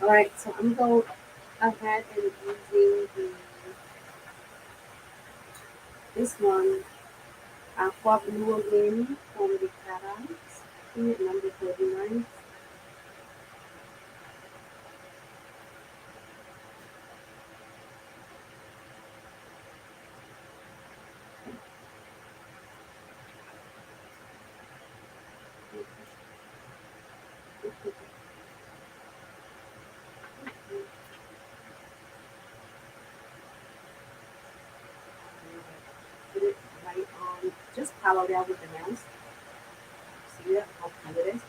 Alright, so I'm going ahead and using this one aqua blue again from the cat eyes. Number 39. Put it right on, just parallel with the nails. See that? How cool it is.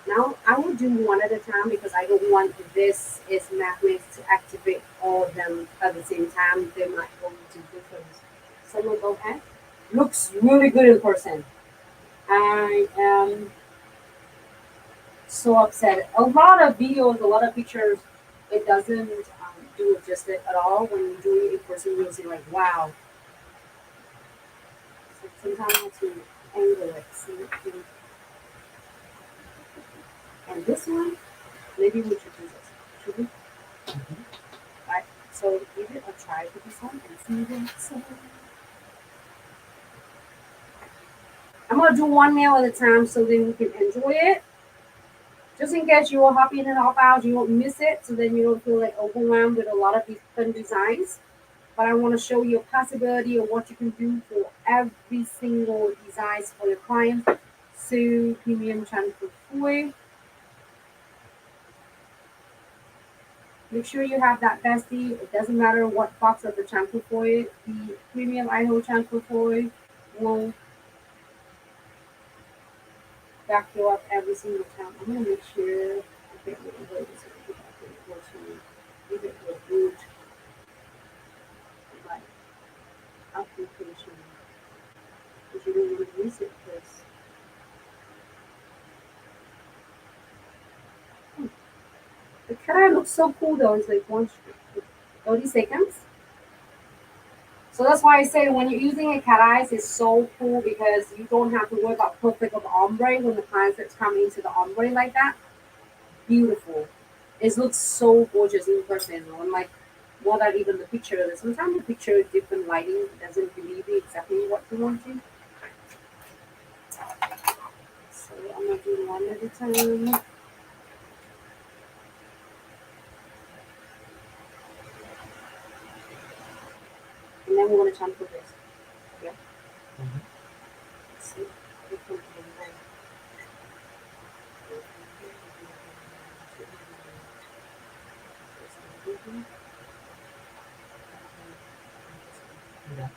Now I will do one at a time because I don't want this is magnets to activate all of them at the same time. They might go into different. So I'm gonna go ahead. Looks really good in person. I am so upset. A lot of videos, a lot of pictures, it doesn't do it just at all. When you do it in person, you'll see like wow. So sometimes I have to angle it. See, and this one, maybe we should do this. Should we? Right. So give it a try with this one and see what it's I'm gonna do one nail at a time so then you can enjoy it. Just in case you are hop in and hop out, you won't miss it, so then you don't feel like overwhelmed with a lot of these fun designs. But I want to show you a possibility of what you can do for every single designs for your clients. So premium transfer foil. Make sure you have that bestie. It doesn't matter what box of the transfer foil. The premium IO transfer foil will back you up every single time. I'm gonna make sure I get rid of this give it a good like application. Because you don't want to use it because the cat looks so cool though. It's like 30 seconds. So that's why I say when you're using a cat eyes, it's so cool because you don't have to worry about perfect of ombre when the clients are coming into the ombre like that. Beautiful. It looks so gorgeous in person. I'm like, more than even the picture. Sometimes the picture is different lighting doesn't believe exactly what you want to. So I'm gonna do one at a time. And then we're gonna transfer this. Yeah. Let's see. Yeah.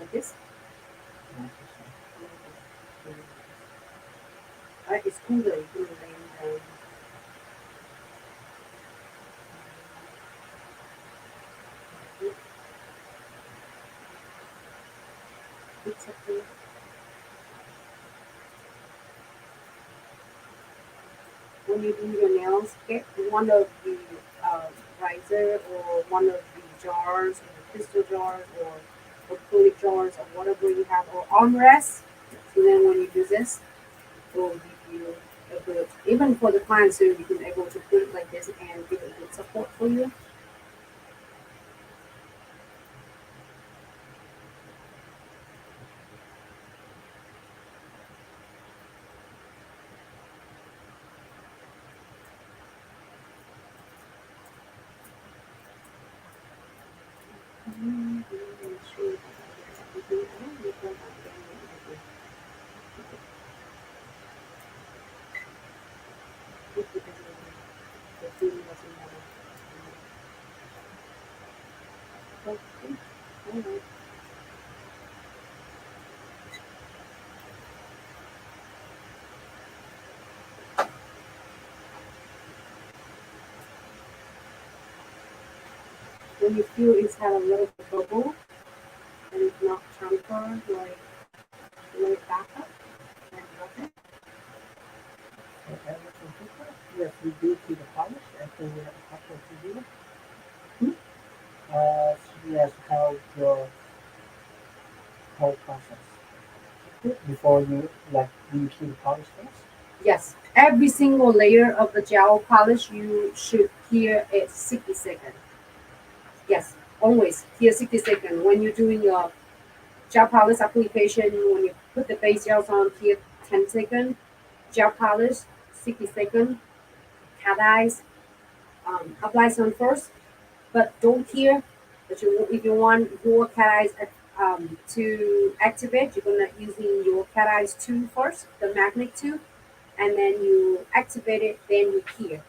Like this. It's cooler. You can lay down. it's okay. When you do your nails, get one of the riser or one of the jars or crystal jars or acrylic jars or whatever you have or armrest. So then when you do this, it will give you a good, even for the clients, so you can able to put it like this and give it good support for you. When you feel it's had a little bubble and it's not transferred, like let it back up and rub it. Yes, we do see the polish after we have a couple of video. Yes, how your whole process before you like do you see the polish first? Yes, every single layer of the gel polish you should cure at 60 seconds. Yes, always cure 60 seconds. When you're doing your gel polish application, when you put the base gels on, cure 10 seconds. Gel polish 60 seconds. Cat eyes, apply some first, but don't cure. But if you want your cat eyes to activate, you're gonna using your cat eyes 2 first, the magnet 2, and then you activate it, then you cure.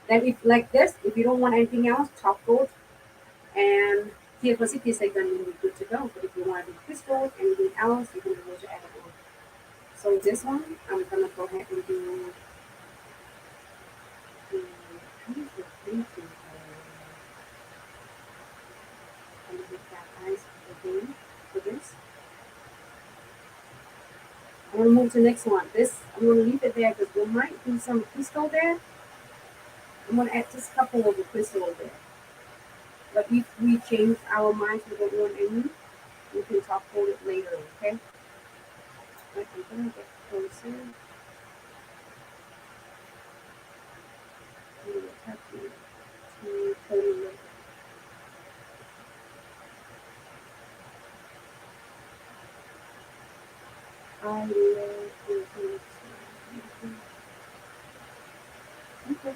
Then if like this, if you don't want anything else, top coat and cure for 60 seconds, and you're good to go. But if you want to do crystal, anything else, you can go to add it on. So this one, I'm gonna go ahead and do the and the cat eyes again for this. I'm gonna move to the next one. This I'm gonna leave it there because we might do some crystal there. I'm gonna add just a couple of the crystal there. But if we change our minds, we don't want any, we can talk about it later, okay? But I'm gonna get closer. I'm gonna tap you to totally look. I love your connection. Okay.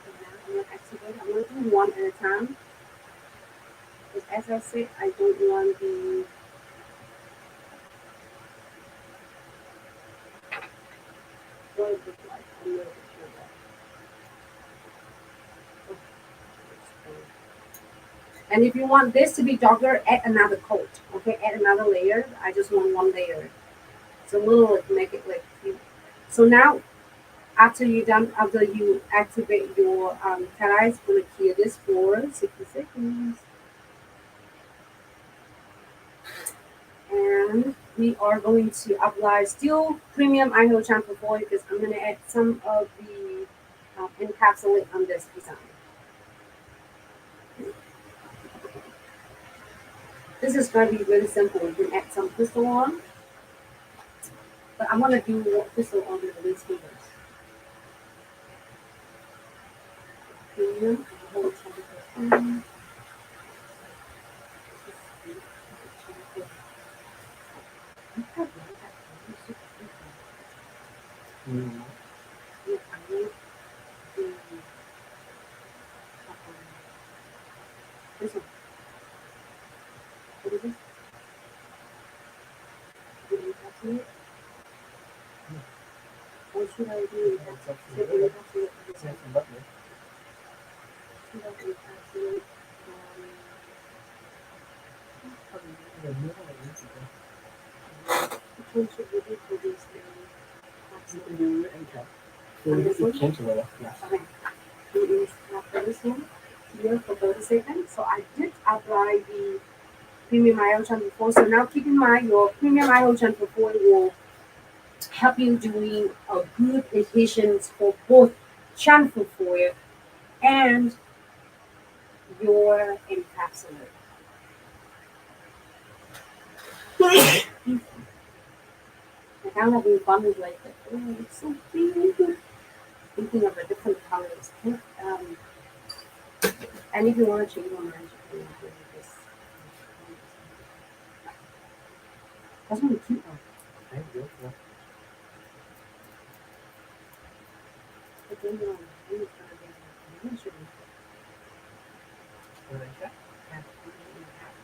So now I'm gonna activate. I'm gonna do one at a time. Because as I said, I don't want the what it look like. I'm gonna show that. And if you want this to be darker, add another coat. Okay, add another layer. I just want one layer. So we'll make it like cute. So now after you done, after you activate your cat eyes, gonna clear this for 60 seconds. And we are going to apply still premium eyeshadow shampoo foil because I'm gonna add some of the encapsulate on this design. This is going to be really simple. You can add some crystal on, but I'm going to do crystal on with these fingers. Premium, hold shampoo. Mm-hmm. This one. What is this? Did you encapsulate? Or should I do encapsulate? Should I encapsulate this one? Should I encapsulate? Which one should we do for this? You can do any kind. On this one? Change a little, yes. Okay. It is after this one here for 30 seconds. So I did apply the premium hydrogen before. So now keep in mind your premium hydrogen before will help you doing a good adhesion for both shampoo foil and your encapsulator. I'm kind of having fun with like, oh, it's so cute. Thinking of the different colors. And if you want to change your mind, you can do this. That's really cute one. Thank you. Yeah. But then you're really trying to get it. I'm not sure. You like that?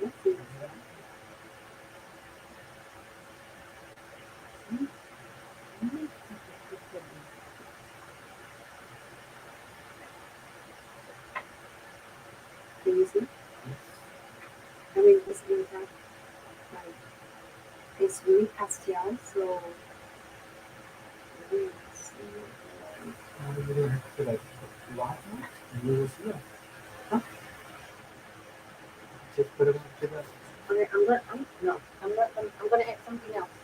Let's see. Can you see? I mean, this is like, it's really pastel, so really see. You don't have to like put water. You will see it. Huh? Just put it to the. Okay, I'm gonna add something else.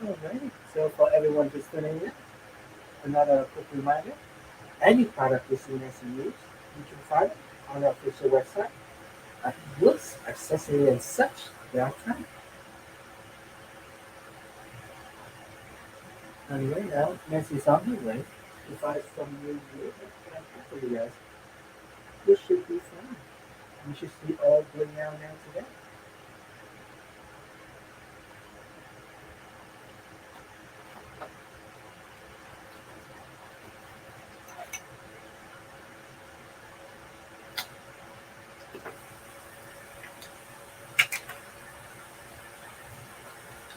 Alright. So for everyone just tuning in, another quick reminder: any product listeners use, you can find it on our official website at Glitz, Accessory and Such.com. Anyway, now Nancy's on her way to find some new gear and for you guys. This should be fun. You should see all bling out now today.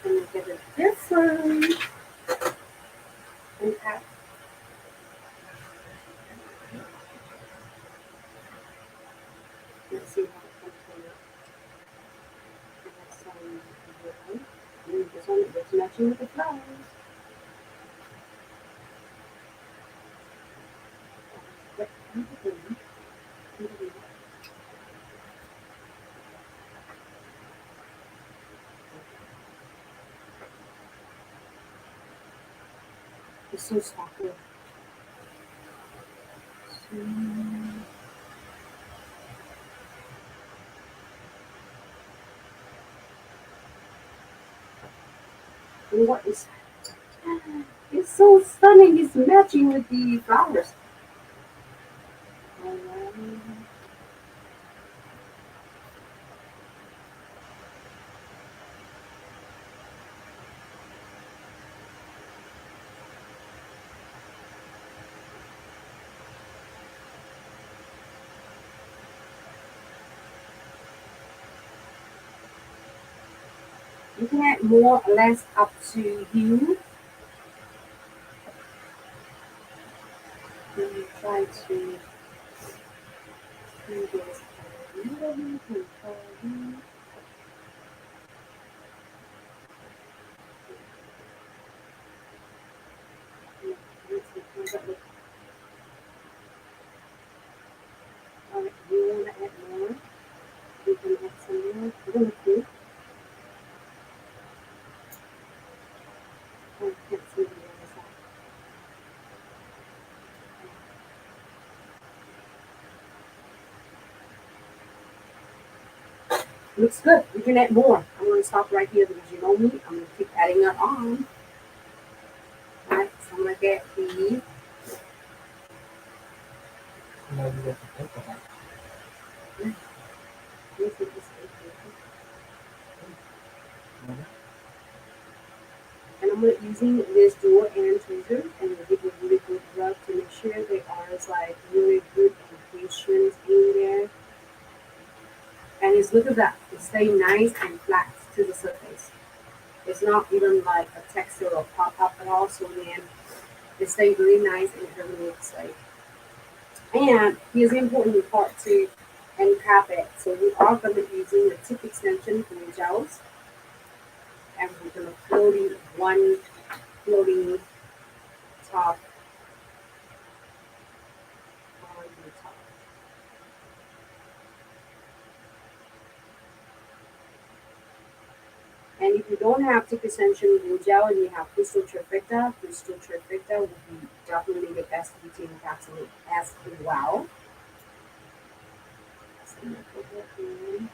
And get a different impact. Let's see how it comes out. And that's good. And this one is matching with the flowers. But it's so soft. And what is it's so stunning. It's matching with the flowers. You can add more or less up to you. And you try to do this. Alright, you want to add more? You can add some more. I'm going to cook. I can't see the other side. Looks good. You can add more. I'm going to stop right here because you know me. I'm going to keep adding it on. Alright, so I'm going to get the Now you get to think about it. this is the and I'm using this dual end tweezers and we'll give you a really good rub to make sure there are like really good impressions in there. And it's look at that. It's staying nice and flat to the surface. It's not even like a texture or pop up at all. So then it stays really nice and it doesn't look like. And here's the important part to encap it. So we are going to be using the tip extension from the gels. And we're going to float it one floating top on the top. And if you don't have thick extension glue gel and you have Crystal Trifecta would be definitely the best beauty encapsulate as well. So I'm gonna put that in.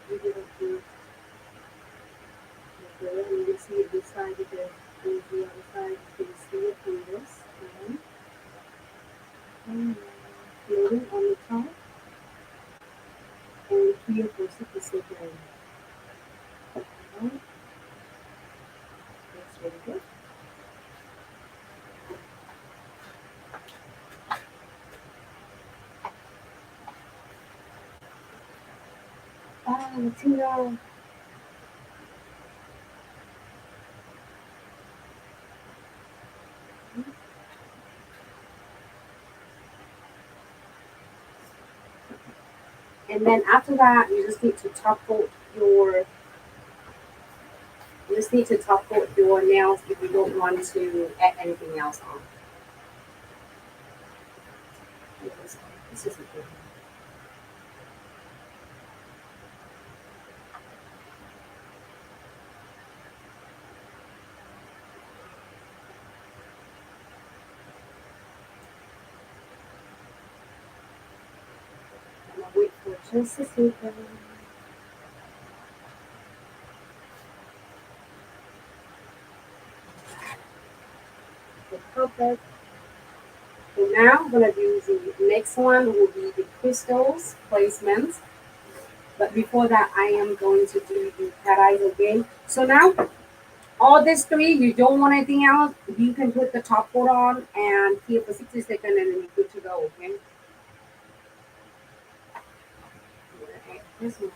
Give it a good. Okay, and you can see it this side because there's the other side. You can see it from this. And floating on the top. And here for 60 seconds. That's really good. Tingle. And then after that, you just need to top coat your nails if you don't want to add anything else on. This is important. I'm gonna wait for just a second. Okay, perfect. So now I'm gonna do the next one will be the crystals placement. But before that, I am going to do the cat eyes again. So now all these three, you don't want anything else. You can put the top coat on and keep for 60 seconds and then you're good to go, okay? I'm gonna add this one.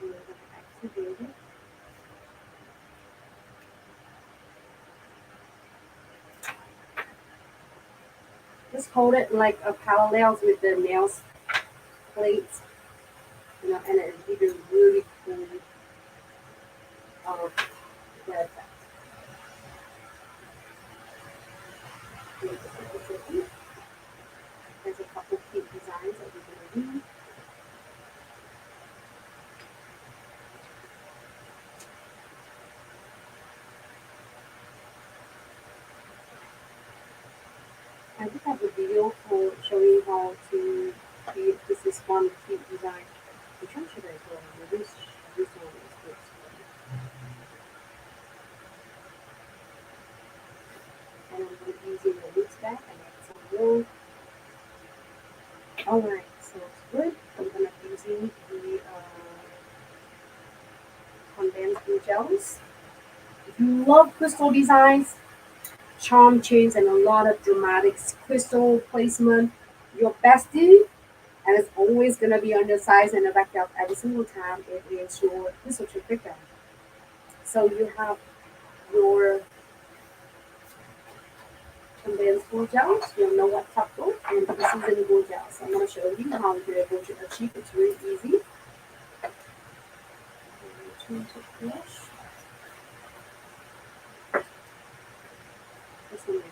And we're gonna activate it. Just hold it like a parallels with the nails plates, and it give you really cool the effect. There's a couple cute designs that we're gonna do. I just have a video for showing how to create this is one cute design. Which one should I go? This one is good. And I'm going to be using the loose back and add some more. Alright, so it's good. I'm going to be using the condensed gels. If you love crystal designs, charm chains, and a lot of dramatic crystal placement, your bestie, and it's always going to be undersized and back up every single time it is your crystal Trifecta. So you have your condensed glue gel, you'll know what top coat, and this is the glue gel. So I'm going to show you how you're able to achieve it. It's really easy. Change the brush. This one maybe.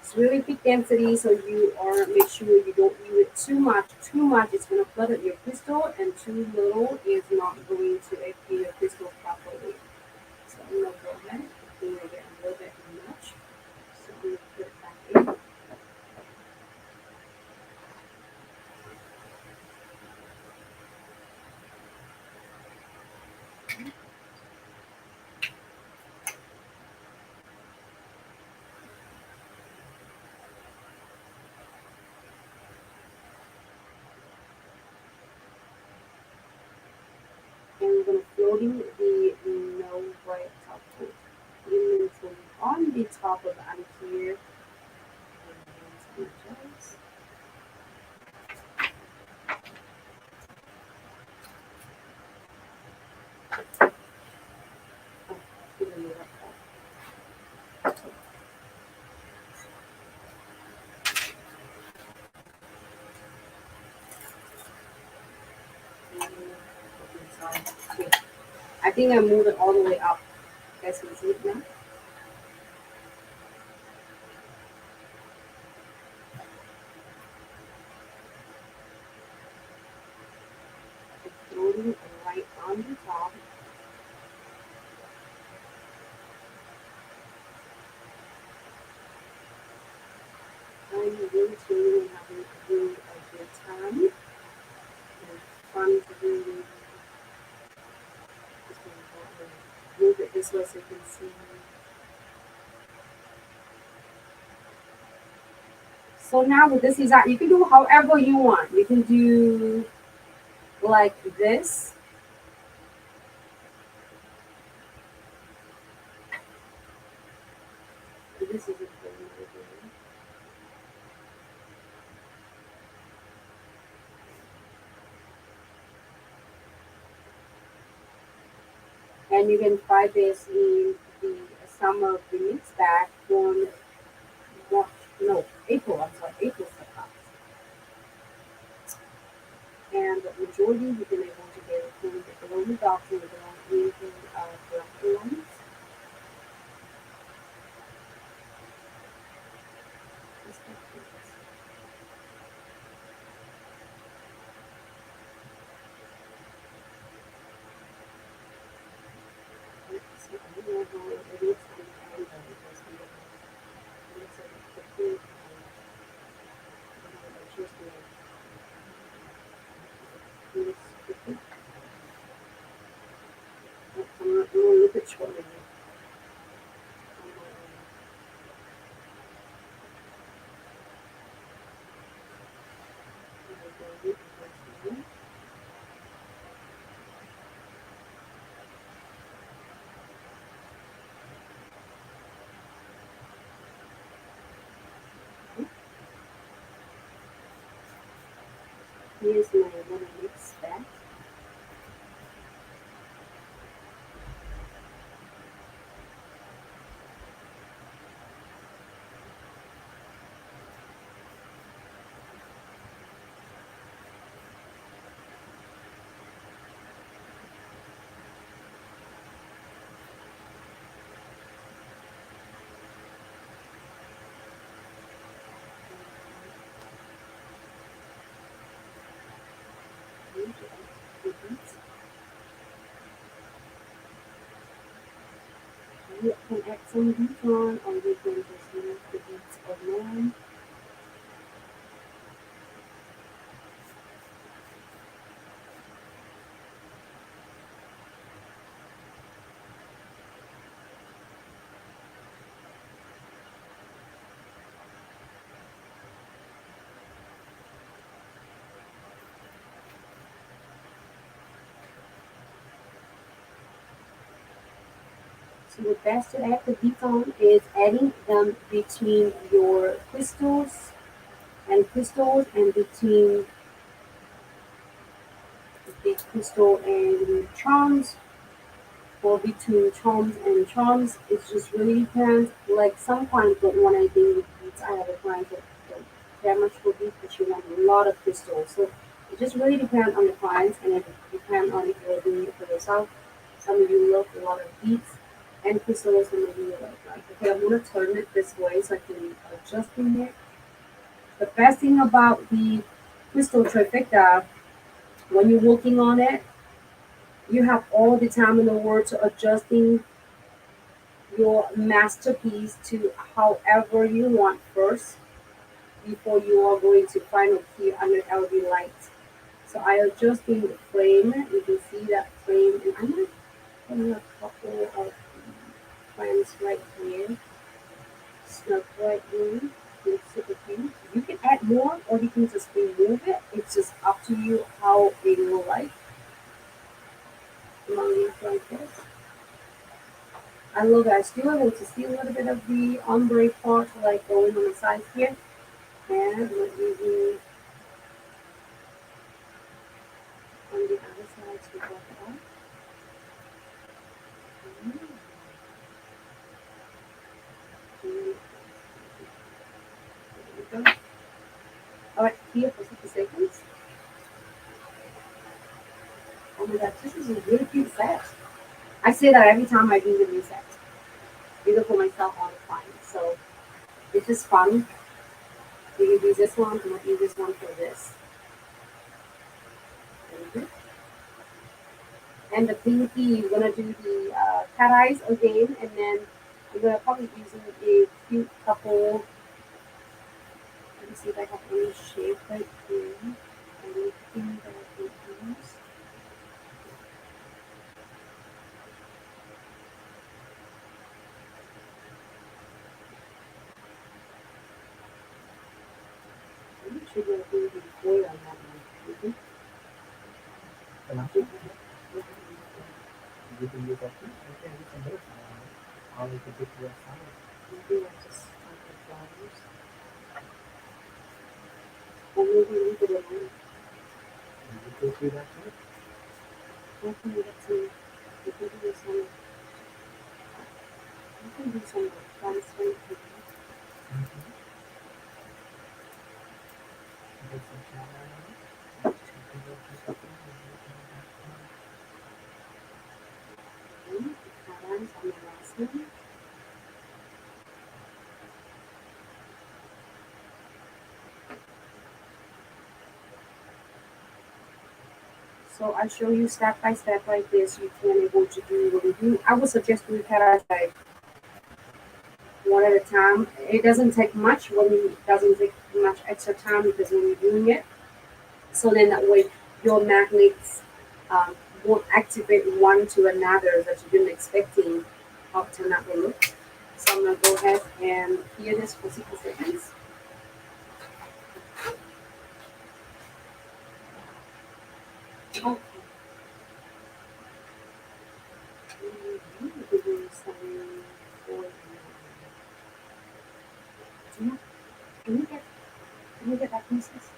It's really thick density, so you are make sure you don't use it too much. Too much is going to clutter your crystal, and too little is not going to appear your crystal properly. So I'm going to go ahead and clean it a little bit much. So I'm going to put it back in. floating the no white top coat inventory on the top of the here. And oh, feeling it up. Okay. I think I moved it all the way up. You guys can see it now. It's floating right on the top. I'm really truly having really a good time. And fun to really just move it this way so you can see. So now with this design, you can do however you want. You can do like this. This is a good idea. And you can try this in the summer remix bag from March, no, April, I'm sorry, April September. And the majority you've been able to get it from the Bologna doctor without anything directly on it. Just like this. So I don't know how it looks on the camera because it looks like it's quickly. I choose to mix quickly. I'm not going to look at shortly. Here's my little mix bag. You can add some beads on, or you can just leave the beads alone. So the best to add the beads on is adding them between your crystals and between the crystal and charms, or between charms and charms. It just really depends. Like some clients don't want anything with beads. I have a client that don't care much for beads, but she wants a lot of crystals. So it just really depends on the clients, and it depends on if you're doing it for yourself. Some of you love a lot of beads and crystals, and maybe you're like, okay, I'm gonna turn it this way so I can adjust in it. The best thing about the crystal trifecta, when you're working on it, you have all the time in the world to adjusting your masterpiece to however you want first before you are going to final key under LED light. So I adjusting the frame. You can see that frame, and I'm gonna put in a couple of frames right here. Snug right in. It's super cute. You can add more, or you can just remove it. It's just up to you how it will like. Long like this. I love it. I still able to see a little bit of the ombre part like going on the sides here. And I'm using on the other side to go up. There we go. Alright, here for 60 seconds. Oh my gosh, this is a really cute set. I say that every time I do the new set, either for myself or the client. So it's just fun. You can use this one, I'm gonna use this one for this. And the pinky, you're gonna do the cat eyes again, and then I'm gonna probably using a cute couple. Let me see if I have any shape right here. Anything that I can use. I'm actually gonna do the foil on that one. Kenapa? Begitu you copy, nanti ada sambal all the big work sama. Maybe I just want the flowers. Or maybe leave it alone. You go through that first. I can get some. We can do some. We can do some plants right here. Get some flower on it. You can go through something. The colors on the last one. So I show you step by step like this. You can able to do what you do. I would suggest doing cat eyes like one at a time. It doesn't take much when it doesn't take much extra time because when you're doing it. So then that way your magnets won't activate one to another that you've been expecting how to not look. So I'm gonna go ahead and hear this for 60 seconds. Okay. Give you some oil. Gina, can you get that pieces?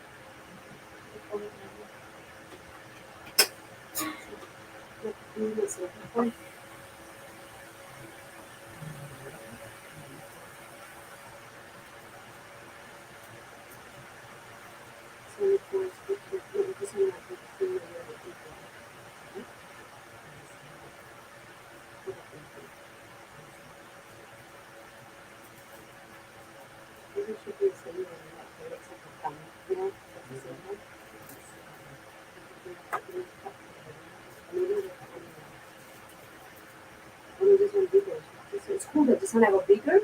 It's cool that this one have a bigger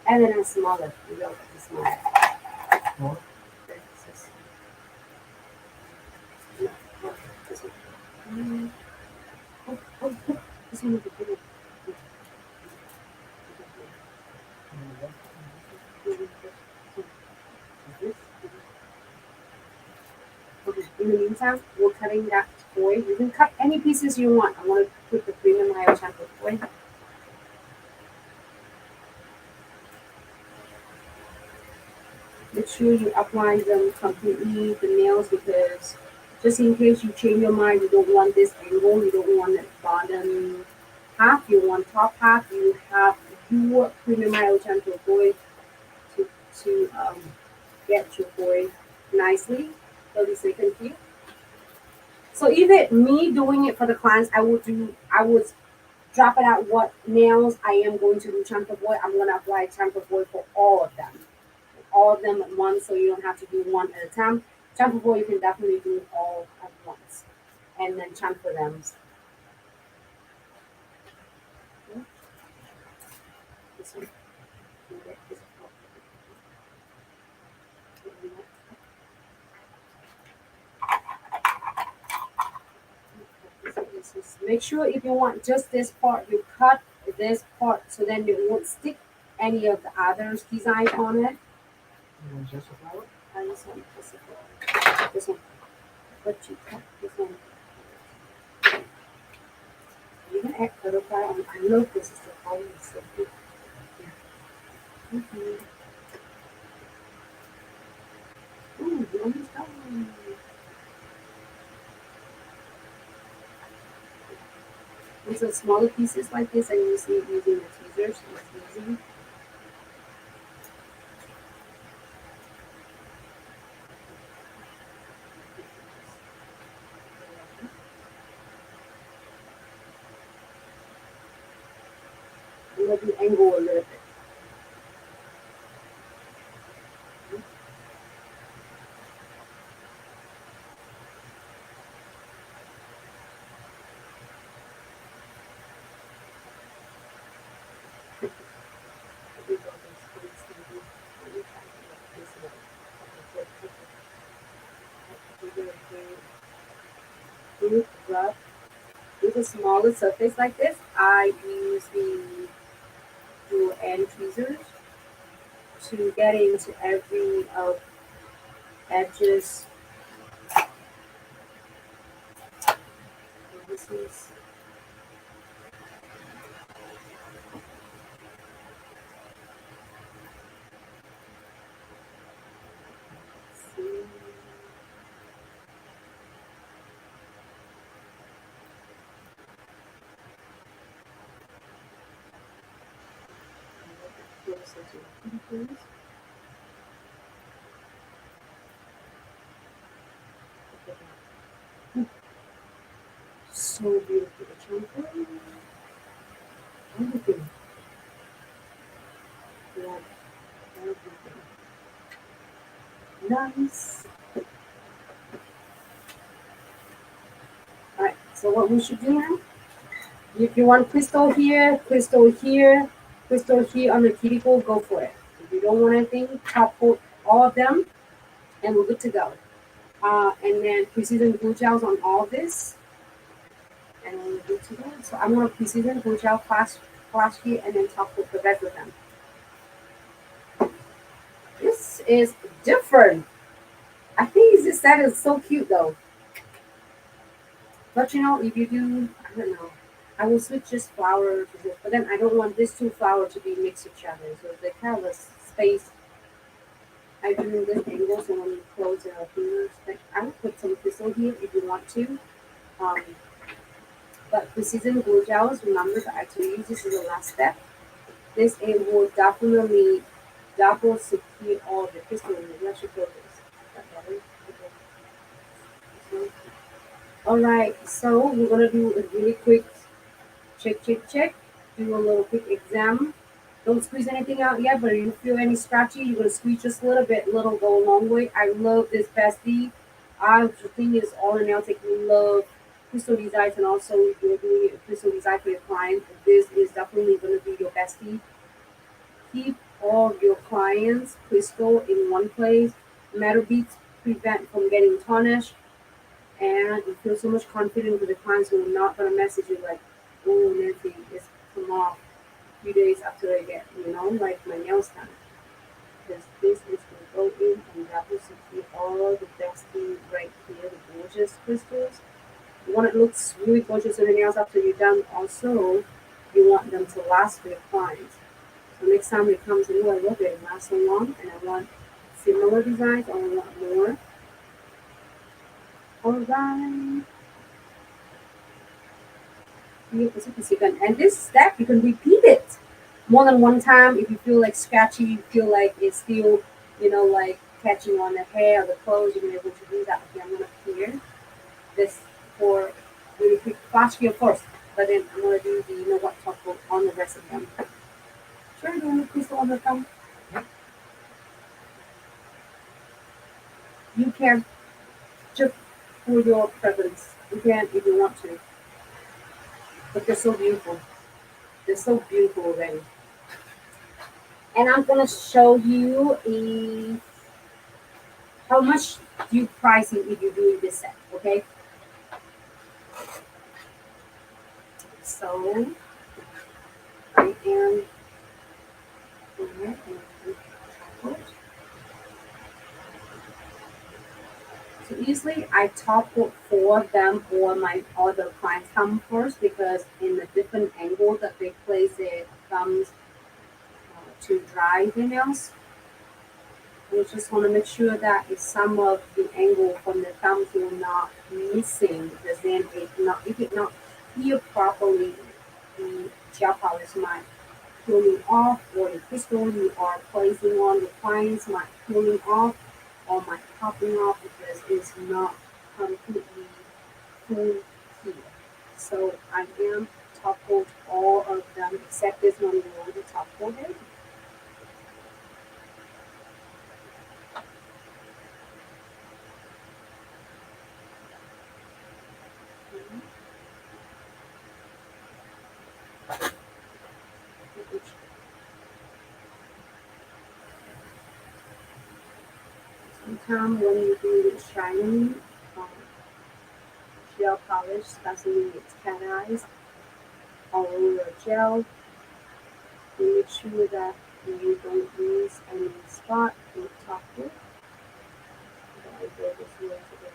and then a smaller. You know, the smaller. Oh. This one. Oh, this one is a bigger. Okay, in the meantime, we're cutting that toy. You can cut any pieces you want. I want to put the premium layer shampoo toy. Make sure you apply them completely, the nails, because just in case you change your mind, you don't want this angle, you don't want the bottom half, you want top half, you have your premium layer shampoo toy to get your toy nicely. 30 seconds here. So even me doing it for the clients, I would drop it out what nails I am going to do chamfer boy. I'm gonna apply chamfer boy for all of them at once, so you don't have to do one at a time. Chamfer boy you can definitely do all at once, and then chamfer them. This one. This Make sure if you want just this part, you cut this part so then it won't stick any of the others design on it. You want just a flower? I just want this one. But you cut this one. I'm gonna add butterfly on. I love this. It's the color is so good. Yeah. Ooh, almost done. And so smaller pieces like this, I usually using the tweezers. It's easy. I'm gonna do angle a little bit. Rough. With a smaller surface like this, I use the dual end tweezers to get into every edges. This is see. Closer to the pieces. So beautiful. The chocolate. Everything. Yeah, everything. Nice. Alright, so what we should do now, if you want crystal here, crystal here, crystal here on the cuticle, go for it. If you don't want anything, top coat all of them, and we're good to go. And then precision glue gels on all this, and we're good to go. So I'm gonna precision glue gel flash here, and then top coat the rest of them. This is different. I think this set is so cute though. But you know, if you do, I don't know. I will switch this flower to this, but then I don't want these two flowers to be mixed each other. So they have a space. I do this angle, so when you close your fingers, like I would put some crystal here if you want to. Um, but precision glue gels, remember to actually use this is the last step. This it will definitely double secure all the crystal in the should go this. Okay. All right, so we're gonna do a really quick check. Do a little quick exam. Don't squeeze anything out yet, but if you feel any scratchy, you're gonna squeeze just a little bit. Little go a long way. I love this bestie. I the thing is all in nail tech love crystal designs, and also if you're doing a crystal design for your client, this is definitely gonna be your bestie. Keep all of your clients crystal in one place. Metal beads prevent from getting tarnished, and you feel so much confident with the clients who are not gonna message you like, oh Nancy, it's come off a few days after I get, like my nails done. Because this is gonna go in and that will secure all the bestie right here, the gorgeous crystals. You want it looks really gorgeous on the nails after you're done. Also, you want them to last for your clients. So next time it comes in, I love it, it lasts so long, and I want similar designs, I want more. Alright. And this step, you can repeat it more than one time if you feel like scratchy, you feel like it's still, like catching on the hair or the clothes, you're able to do that. Okay, I'm gonna clear this for really quick flash here first, but then I'm gonna do the what top coat on the rest of them. Sure, do you want to crystal on the thumb? You can just for your preference. You can if you want to. But they're so beautiful. They're so beautiful already. And I'm gonna show you how much you pricing if you're doing this set, okay? So I am here and chocolate. So usually I top coat for them or my other clients come first because in the different angle that they place it comes to dry the nails. We just want to make sure that if some of the angle from the thumbs will not missing because then if it not heal properly, the gel polish might peeling off or the crystal you are placing on the clients might peeling off or might popping off because it's not completely full heal. So I am top coat all of them except this one we already top coated. Sometimes when you do the shiny um, gel polish, especially when it's cat eyes all over your gel, you make sure that you don't lose any spot in top coat. I go this way to get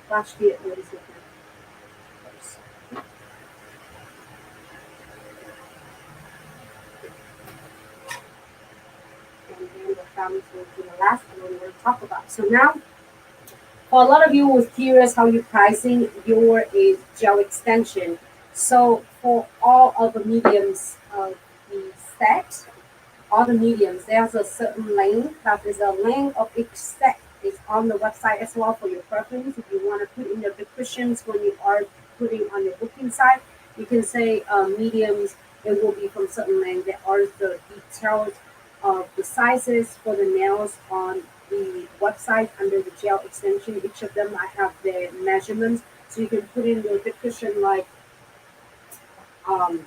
flash it what is it first. And then the thumbs will be the last one we're going to talk about. So now, for a lot of you who's curious how you're pricing your is gel extension. So for all of the mediums of the set, all the mediums, there's a certain length. That is a length of each set is on the website as well for your preference. If you want to put in the descriptions when you are putting on your booking site, you can say mediums. It will be from certain length. There are the details of the sizes for the nails on the website under the gel extension. Each of them I have their measurements, so you can put in the description like um,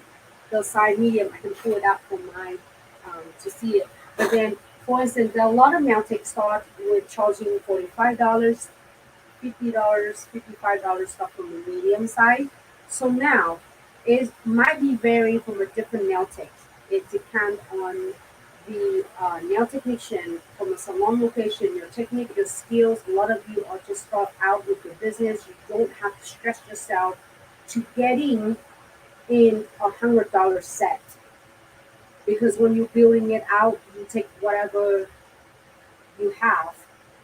the size medium. I can pull it out from mine to see it. But then, for instance, there are a lot of nail tech start with charging $45, $50, $55 stuff from the medium side. So now it might be varying from a different nail tech. It depends on the nail technician from a salon location, your technique, your skills. A lot of you are just start out with your business. You don't have to stress yourself to getting in $100 set because when you're building it out, you take whatever you have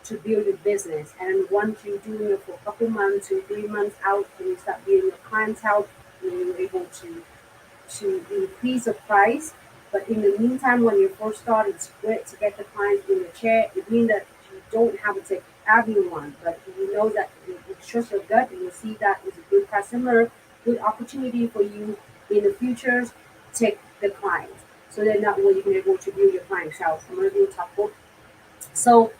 to build your business. And once you're doing it for a couple months, 2 3 months out, and you start building your clientele, and you're able to increase the price. But in the meantime, when you first start, it's great to get the clients in the chair. It means that you don't have to take everyone, but you know that it shows your gut and you see that it's a good customer, good opportunity for you in the future. Take the clients. So then that way you can be able to build your clientele. So I'm going to do a top quote. So,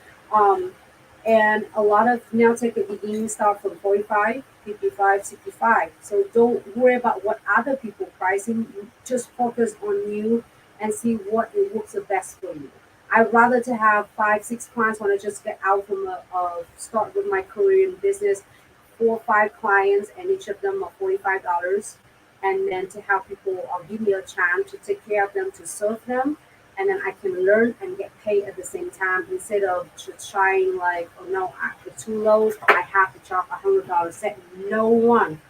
and a lot of nail tech at the beginning start from 45, 55, 65. So don't worry about what other people pricing. You just focus on you and see what it works the best for you. I'd rather to have 5, 6 clients when I just get out from start with my career in business, 4 or 5 clients, and each of them are $45, and then to have people give me a chance to take care of them, to serve them, and then I can learn and get paid at the same time instead of just trying like, oh no, it's too low. I have to charge $100 set. No one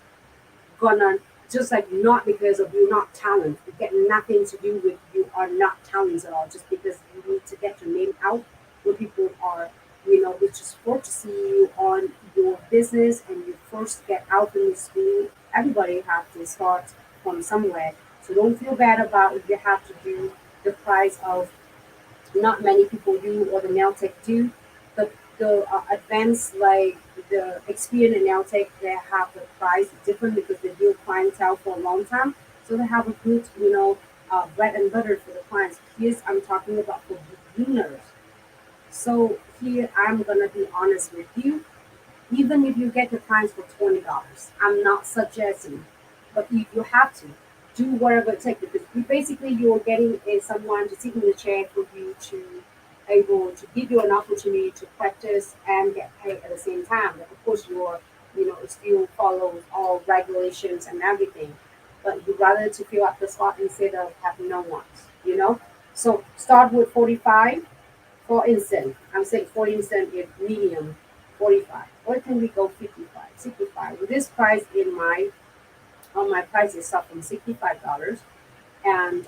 gonna just like not because of you not talent. It get nothing to do with you are not talents at all. Just because you need to get your name out where people are, it's just for to see you on your business and you first get out in the school. Everybody have to start from somewhere. So don't feel bad about if you have to do the price of not many people do or the nail tech do. The advanced like the experience in nail tech, they have the price different because they build clientele for a long time. So they have a good, bread and butter for the clients. Here's I'm talking about for beginners. So here I'm gonna be honest with you. Even if you get the clients for $20, I'm not suggesting, but if you have to, do whatever it takes because basically you're getting someone to sit in the chair for you to able to give you an opportunity to practice and get paid at the same time. But of course, your it still follows all regulations and everything. But you rather to fill up the slot instead of having no ones. So start with 45 for instance. I'm saying for instance if medium 45. Or can we go 55, 65? With this price in my on my price is up from $65. And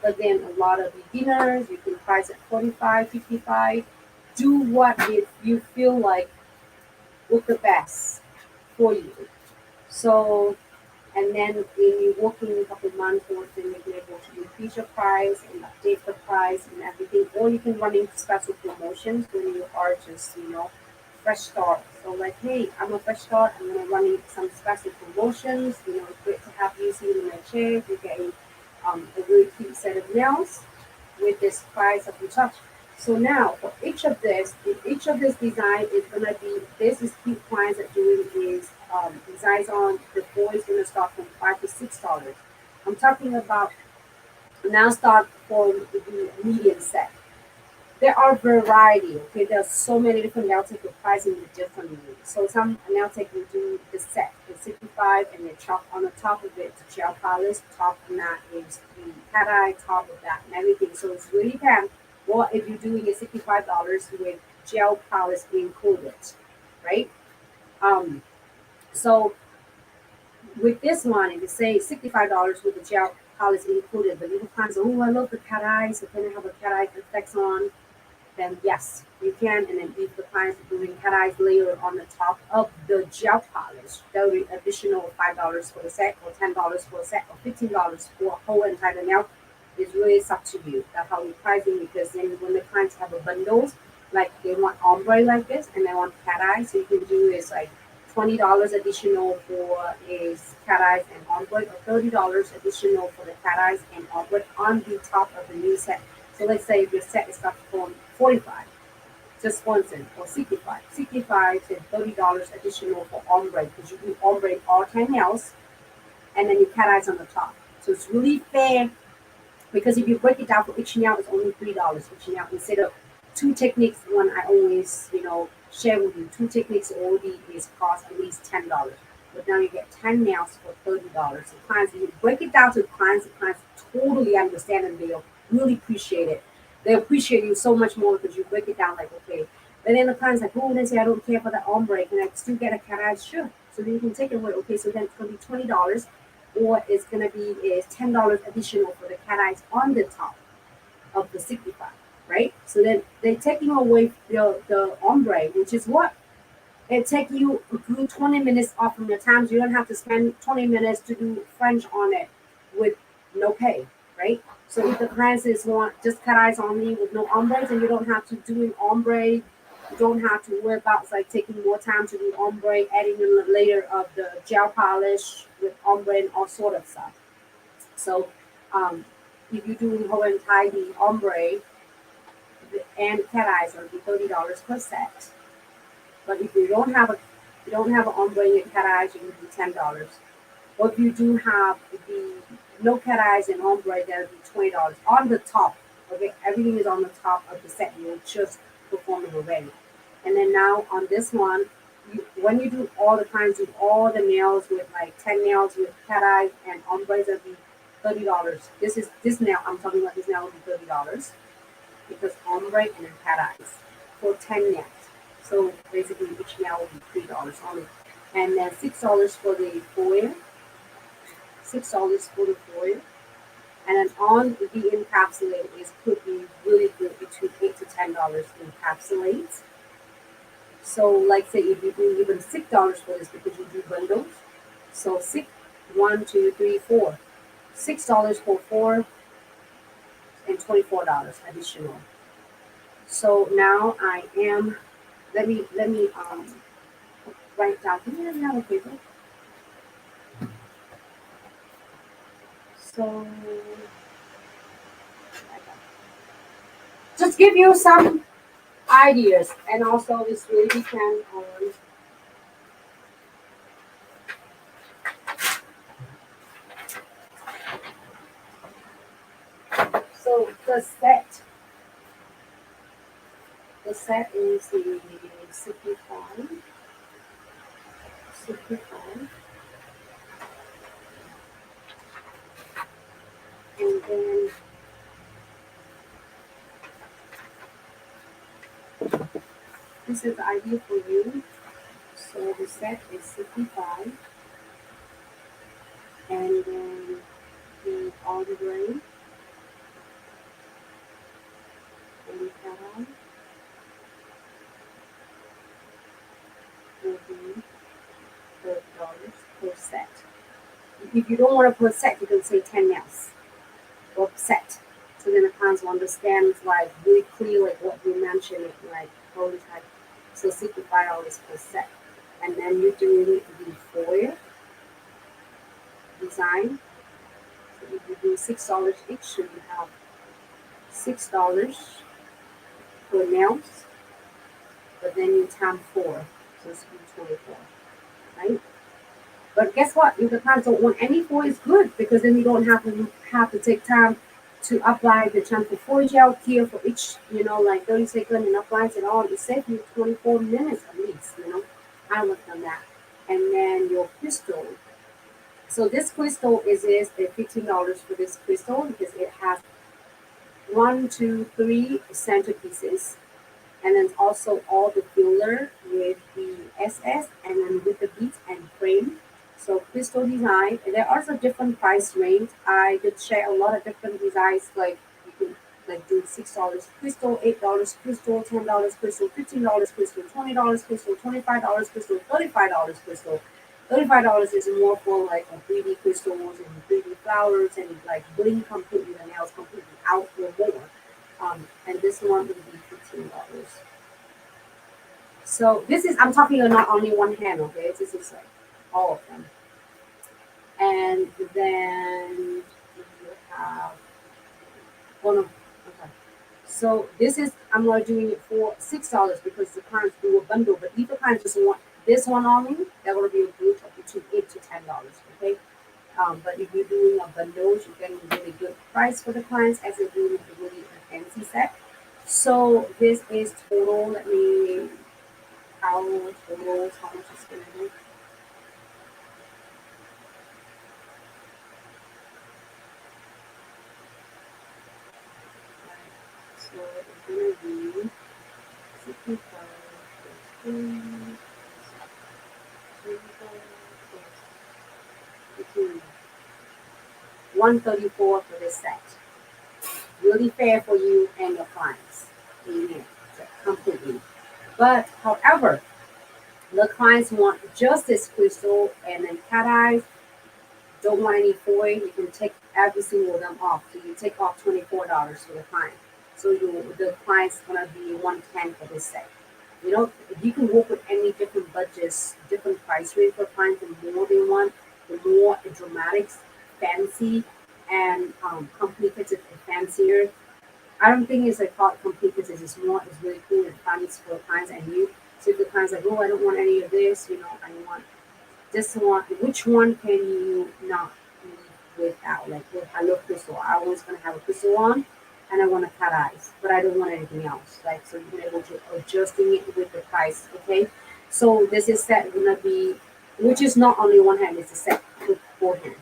again, a lot of beginners, you can price at 45, 55. Do what if you feel like look the best for you. So, and then when you work in a couple months or then you'll be able to increase your price and update the price and everything. Or you can run into special promotions when you are just fresh start. So like, hey, I'm a fresh start. I'm gonna run into some special promotions. It's great to have you sitting in my chair. You're getting a really cute set of nails with this price of the touch. So now for each of this design is gonna be this is cute clients that doing is designs on the four is gonna start from $5 to $6. I'm talking about now start from the medium set. There are variety. Okay, there's so many different nail tech with pricing with differently. So some nail tech will do the set, the 65, and the chalk on the top of it, the gel polish. Top of that is the cat eye. Top of that and everything. So it's really depends. Well, if you're doing a $65 with gel polish included, right? Um, so with this one, if you say $65 with the gel polish included, but people find, oh, I love the cat eye, so can I have a cat eye effects on? Then yes, you can. And then if the clients are doing cat eyes layer on the top of the gel polish, that'll be additional $5 for the set, or $10 for a set, or $15 for a whole entire nail. It's really up to you. That's how we're pricing because then when the clients have a bundles, like they want ombre like this and they want cat eyes, so you can do is like $20 additional for is cat eyes and ombre, or $30 additional for the cat eyes and ombre on the top of the new set. So let's say if your set is up from 45, just one cent, or 65. 65 to $30 additional for ombre because you do ombre all 10 nails and then you cat eyes on the top. So it's really fair because if you break it down for each nail, it's only $3 each nail instead of two techniques. One I always share with you. Two techniques already is cost at least $10. But now you get 10 nails for $30. So clients, if you break it down to clients, the clients totally understand and they'll really appreciate it. They appreciate you so much more because you break it down like, okay. But then the client's like, oh, they say I don't care for the ombre. Can I still get a cat eye? Sure. So then you can take it away. Okay, so then it's going to be $20, or it's going to be is $10 additional for the cat eyes on the top of the 65, right? So then they're taking away the ombre, which is what? It take you a good 20 minutes off from your time. So you don't have to spend 20 minutes to do French on it with no pay, right? So if the clients is want just cat eyes only with no ombre, and you don't have to do an ombre, you don't have to worry about like taking more time to do ombre, adding in a layer of the gel polish with ombre and all sort of stuff. So if you do whole entire the ombre and cat eyes, it'll be $30 per set. But if you don't have an ombre in your cat eyes, you can do $10. Or if you do have the no cat eyes and ombre, that'll be $20 on the top. Okay, everything is on the top of the set. You're just performing already. And then now on this one, when you do all the times, do all the nails with like 10 nails with cat eyes and ombre, that'll be $30. This nail I'm talking about. This nail will be $30 because ombre and then cat eyes for 10 nails. So basically each nail will be $3 only. And then $6 for the foil. $6 for the foil. And then on the encapsulate is could be really good between $8 to $10 encapsulate. So like say if you do even $6 for this because you do bundles. So six, 1, 2, 3, 4. $6 for 4 and $24 additional. So now I am let me write down. Can you have a paper? So just give you some ideas, and also this really depends on. So the set is the 65. 65. And then this is the idea for you. So the set is 65. And then the all the way and cut out will be $30 per set. If you don't want to put set, you can say 10 nails or set. So then the clients will understand like really clear like what you mentioned, like prototype. So $65 per set. And then you're doing the foil design. So if you do $6 each, so you have $6 for nails, but then you times 4, so it's 24, right? But guess what? If the clients don't want any foil, it's good because then you don't have to take time to apply the chamfer foil gel here for each, like 30 seconds and applies it all. It saves you 24 minutes at least, I worked on that. And then your crystal. So this crystal is $15 for this crystal because it has 1, 2, 3 centerpieces, and then also all the filler with the SS and then with the beads and frame. So crystal design, and there are some different price range. I did share a lot of different designs, like you can like do $6 crystal, $8 crystal, $10 crystal, $15 crystal, $20 crystal, $25 crystal, $35 crystal. $35 is more for like a 3D crystals and 3D flowers and like bling completely the nails completely out or more. And this one would be $15. So this is, I'm talking not only one hand, okay? This is like all of them. And then you have one of, okay. So this is, I'm not doing it for $6 because the clients do a bundle, but if the clients just want this one only, that will be a group of between $8 to $10, okay? But if you're doing a bundle, you're getting a really good price for the clients as they're doing a really fancy set. So this is total, let me, how much is going to be? So it's going to be 65 plus 134 for this set. Really fair for you and your clients. Amen. Completely. But however, the clients want just this crystal and then cat eyes, don't want any foil, you can take every single of them off. So you take off $24 for the client. So the client's gonna be 110 for this set. You can work with any different budgets, different price range for clients. The more they want, the more dramatic, fancy, and complicated and fancier. I don't think it's like complicated. It's really cool and fun for clients and you. So if the client's like, oh, I don't want any of this, I want this one. Which one can you not live without? Like, with I love crystal. I always gonna have a crystal on, and I want a cat eyes, but I don't want anything else. Like, so you're able to adjusting it with the price. Okay, so this is set gonna be, which is not only one hand. It's a set with 4 hands,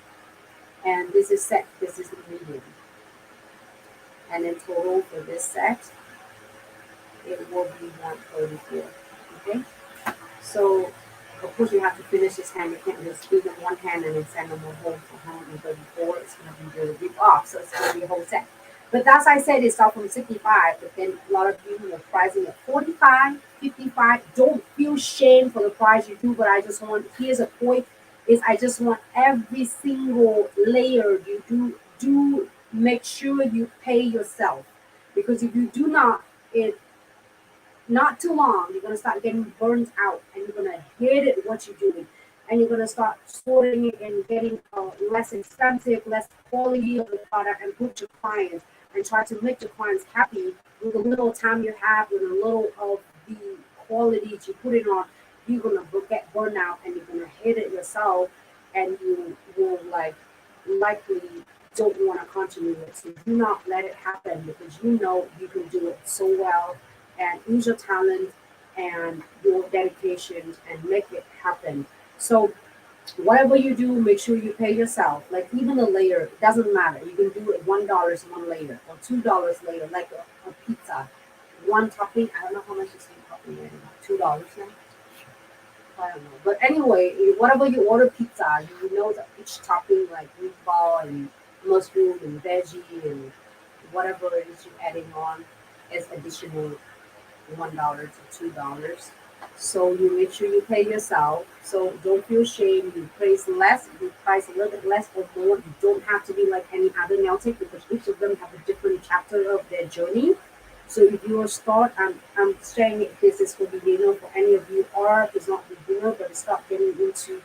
and this is set. This is the medium, and in total for this set, it will be 134. Okay, so of course you have to finish this hand. You can't just do them one hand and then send them a whole 134. It's going to be really big off, so it's going to be a whole set. But as I said, it starts from 65, but then a lot of people are pricing at 45, 55. Don't feel shame for the price you do, but I just want, here's a point, is I just want every single layer you do make sure you pay yourself. Because if you do not, it not too long, you're gonna start getting burnt out, and you're gonna hate it what you're doing, and you're gonna start sorting it and getting less expensive, less quality of the product, and put your clients and try to make your clients happy with the little time you have, with a little of the quality you put it on. You're gonna get burnout, and you're gonna hate it yourself, and you will likely don't want to continue it. So do not let it happen, because you can do it so well, and use your talent and your dedication and make it happen. So whatever you do, make sure you pay yourself. Like even a layer, it doesn't matter. You can do it $1 one layer or $2 later, like a pizza. One topping, I don't know how much is one topping anymore. $2 now. I don't know. But anyway, whatever you order pizza, you know that each topping like meatball and mushroom and veggie and whatever it is you're adding on is additional $1 to $2. So you make sure you pay yourself. So don't feel shame. You price less, you price a little bit less or more. You don't have to be like any other nail tech because each of them have a different chapter of their journey. So if you are start, I'm saying it, this is for beginner for any of you, or if it's not beginner, but start getting into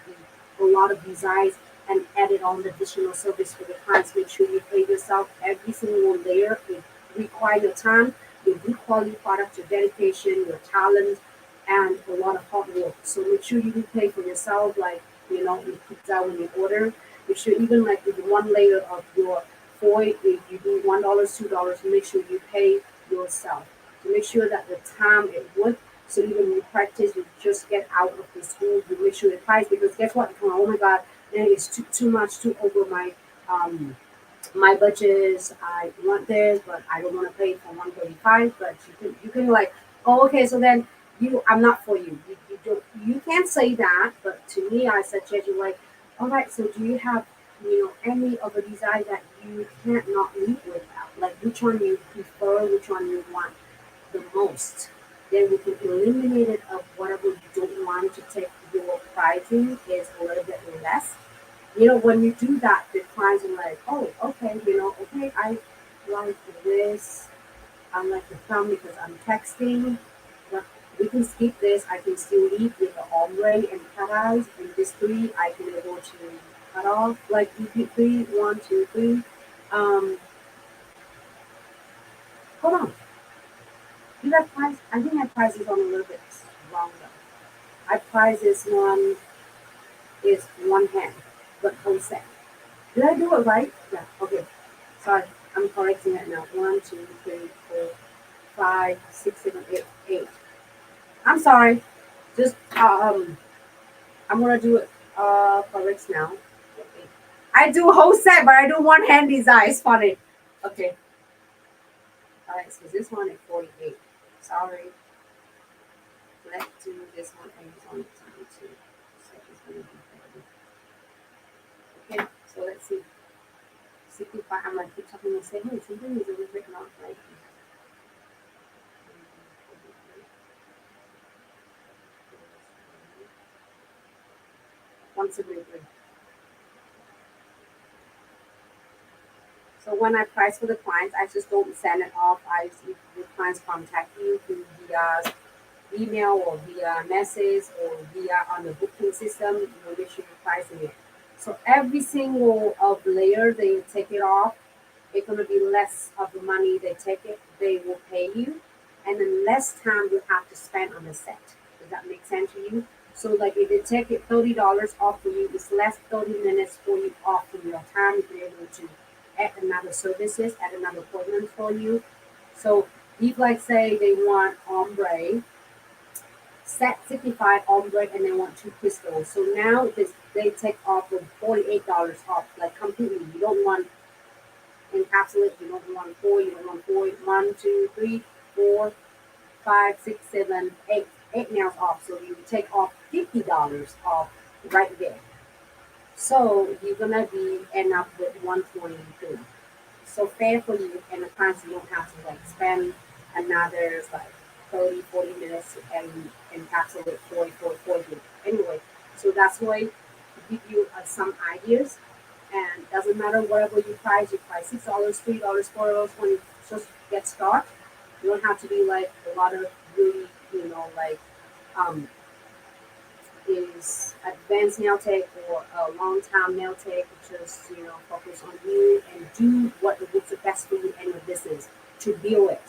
a lot of designs and added on the additional service for the clients. Make sure you pay yourself every single layer. It requires your time, your good quality product, your dedication, your talent, and a lot of hard work. So make sure you do pay for yourself, like you put that when you order. Make sure even like with one layer of your foil, if you do $1, $2, make sure you pay yourself. To make sure that the time it would, so even when you practice, you just get out of the school, you make sure the price because guess what? Oh my god, then it's too much, too over um my budget. I want this, but I don't want to pay for 135. But you can like, oh okay, so then I'm not for you. You don't you can't say that. But to me, I suggest you like, all right. So do you have any other design that you can't not live without? Like which one you prefer, which one you want the most? Then we can eliminate it of whatever you don't want to take. Your pricing is a little bit less. When you do that, the clients are like, oh, okay, okay, I like this. I like the thumb because I'm texting. But we can skip this. I can still leave with the ombre and cut eyes. And this three, I can able to cut off. Like you do three, one, two, three. Um, hold on. You got price? I think I priced this on a little bit wrong though. I priced this one is one hand, but wholesale. Did I do it right? Yeah. Okay. Sorry, I'm correcting it now. One, two, three, four, five, six, seven, eight, eight. I'm sorry. Just I'm gonna do it correct now. Okay. I do whole set, but I do one hand design. It's funny. Okay. All right. So this one is 48. Sorry. Let's do this one and this one time too. So it's gonna be 30. Okay. So let's see. 65. I'm gonna keep talking the same way. Something is a little bit not right. Once a week. So when I price for the clients, I just don't send it off. If the clients contact you through via email or via message or via on the booking system, you will make sure you're pricing it. So every single of layer they take it off, it's gonna be less of the money they take it, they will pay you, and then less time you have to spend on the set. Does that make sense to you? So like if they take it $30 off for you, it's less 30 minutes for you off from your time. You're able to add another services, add another appointment for you. So if like say they want ombre, set 65 ombre and they want two crystals. So now they take off with $48 off, like completely. You don't want encapsulate, you don't want four, you don't want four, one, two, three, four, five, six, seven, eight, eight nails off. So you take off $50 off right there. So you're gonna be end up with 123. So fair for you and the clients you don't have to like spend another like 30, 40 minutes and encapsulate 40, 40, 40. Anyway, so that's why to give you some ideas. And doesn't matter whatever you price $6, $3, $4 when you just get started. You don't have to be like a lot of really, like um is advanced nail tech or a long time nail tech, just focus on you and do what is the best for you and your business to build it,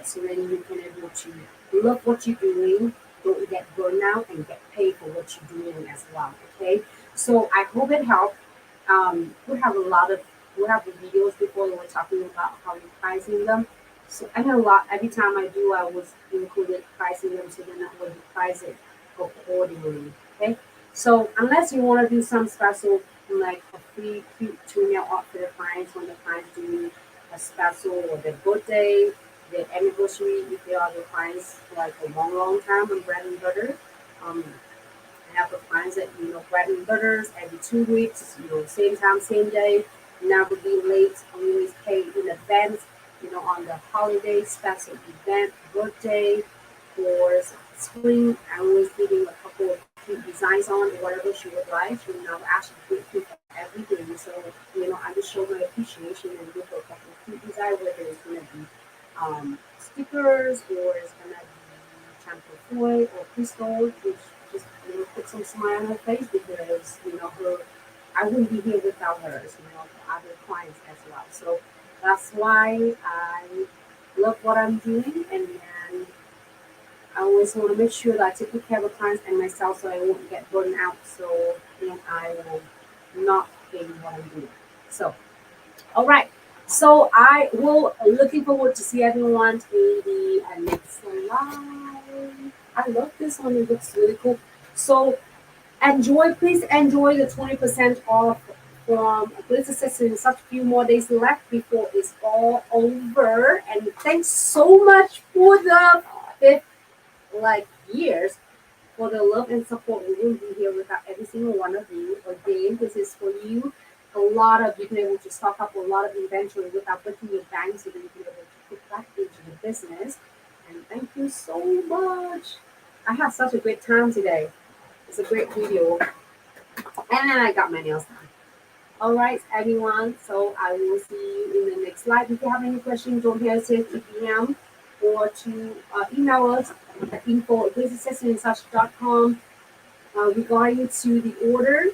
so then you can able to love what you're doing, don't get burned out and get paid for what you're doing as well. Okay, so I hope it helped. We have a lot of we have the videos before we were talking about how you're pricing them. So I know a lot every time I do I was included pricing them so then that way you price it accordingly. Okay. So unless you want to do some special like a free cute two-meal out for the clients when the clients do a special or their birthday, their anniversary, if they are the clients for like a long, long time on bread and butter. Um, I have the clients that bread and butters every 2 weeks, same time, same day, never be late, always pay in advance, on the holiday, special event, birthday, or spring. I always giving a couple of cute designs on whatever she would like. She will now ask me for everything. So, I just show her appreciation and give her a couple of cute designs, whether it's gonna be stickers or it's gonna be chamfer foil or crystal, which just put some smile on her face because her I wouldn't be here without her, for other clients as well. So that's why I love what I'm doing, and then I always want to make sure that I take good care of the clients and myself so I won't get burned out. So then I will not fail what I'm doing. So all right. So I will looking forward to see everyone in the next live. I love this one. It looks really cool. So please enjoy the 20% off from Glitz Subscription. Such few more days left before it's all over. And thanks so much for the fifth years for the love and support. We wouldn't be here without every single one of you. Again, this is for you. A lot of you can able to stock up a lot of inventory without breaking your bank so that you can be able to put back into the business. And thank you so much. I had such a great time today. It's a great video. And then I got my nails done. All right, everyone. So I will see you in the next slide. If you have any questions, don't hesitate to DM or to email us at info@glitzaccessorysuch.com regarding to the order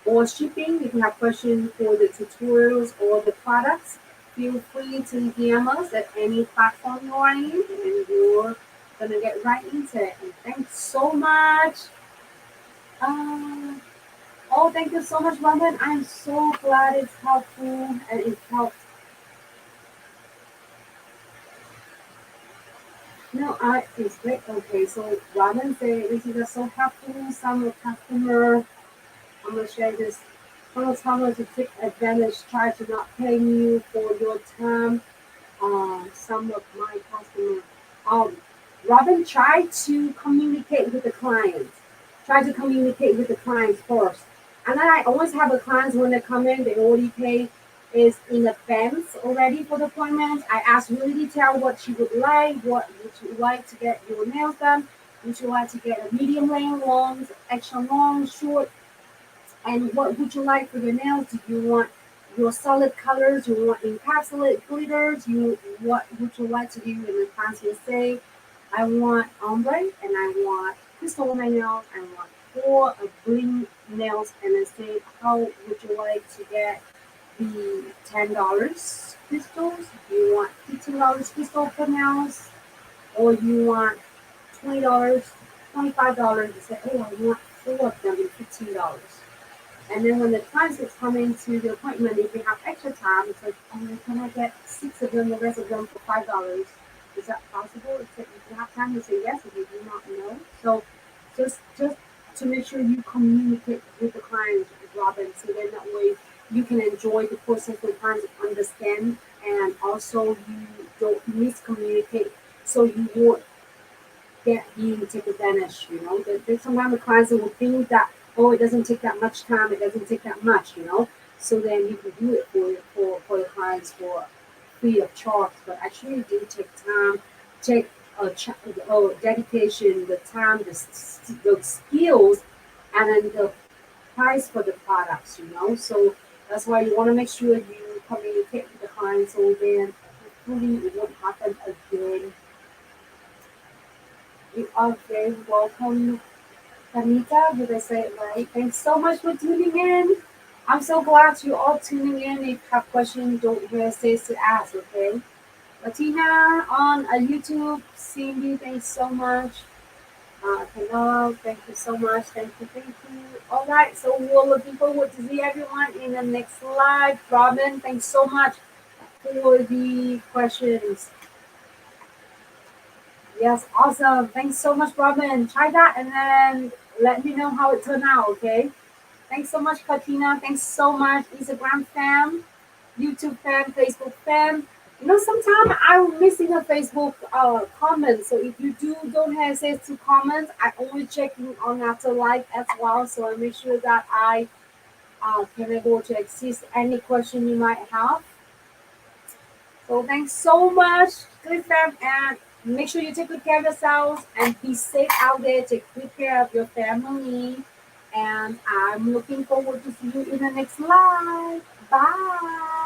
or shipping. If you have questions for the tutorials or the products, feel free to DM us at any platform you're in, and we're gonna get right into it. And thanks so much. Oh, thank you so much, Robin. I'm so glad it's helpful and it helped. No, it's great. Okay, so Robin said this is so helpful. Some customer, I'm gonna share this. Some customer to take advantage, try to not pay you for your time. Some of my customers, um, Robin, try to communicate with the clients. Try to communicate with the clients first. And then I always have the clients when they come in, they already pay is in advance already for the appointment. I ask really detail what you would like, what would you like to get your nails done, would you like to get a medium length, long, extra long, short, and what would you like for your nails? Do you want your solid colors? You want encapsulate glitters? What would you like to do? And the clients will say, I want ombre and I want crystal on my nails. I want four bling nails. And I say, how would you like to get the $10 crystals? Do you want $15 crystal for nails? Or you want $20, $25? You say, oh, I want four of them and $15. And then when the clients is coming to the appointment, if you have extra time, it's like, oh, can I get six of them, the rest of them for $5? Is that possible? If you have time to say yes, if you do not know. So just to make sure you communicate with the clients, Robin, so then that way you can enjoy the process the clients understand, and also you don't miscommunicate so you won't get being taken advantage. There's sometimes the clients will think that, oh, it doesn't take that much time, it doesn't take that much. So then you can do it for the clients for free of charge. But actually it do take time, take dedication, the time, the skills, and then the price for the products. So that's why you want to make sure you communicate with the client so then hopefully it won't happen again. You are very welcome, Anita. Did I say it right? Thanks so much for tuning in. I'm so glad you're all tuning in. If you have questions, don't hesitate to ask, okay? Latina on YouTube, Cindy, thanks so much. Hello, thank you so much. Thank you. All right, so we're looking forward to see everyone in the next live. Robin, thanks so much for the questions. Yes, awesome. Thanks so much, Robin. Try that and then let me know how it turned out, okay? Thanks so much, Katina. Thanks so much, Instagram fam, YouTube fam, Facebook fam. You know, sometimes I'm missing a Facebook comment. So if you don't hesitate to comment, I always checking on after live as well. So I make sure that I can able to assist any question you might have. So thanks so much, good fam, and make sure you take good care of yourselves and be safe out there. Take good care of your family. And I'm looking forward to see you in the next live. Bye.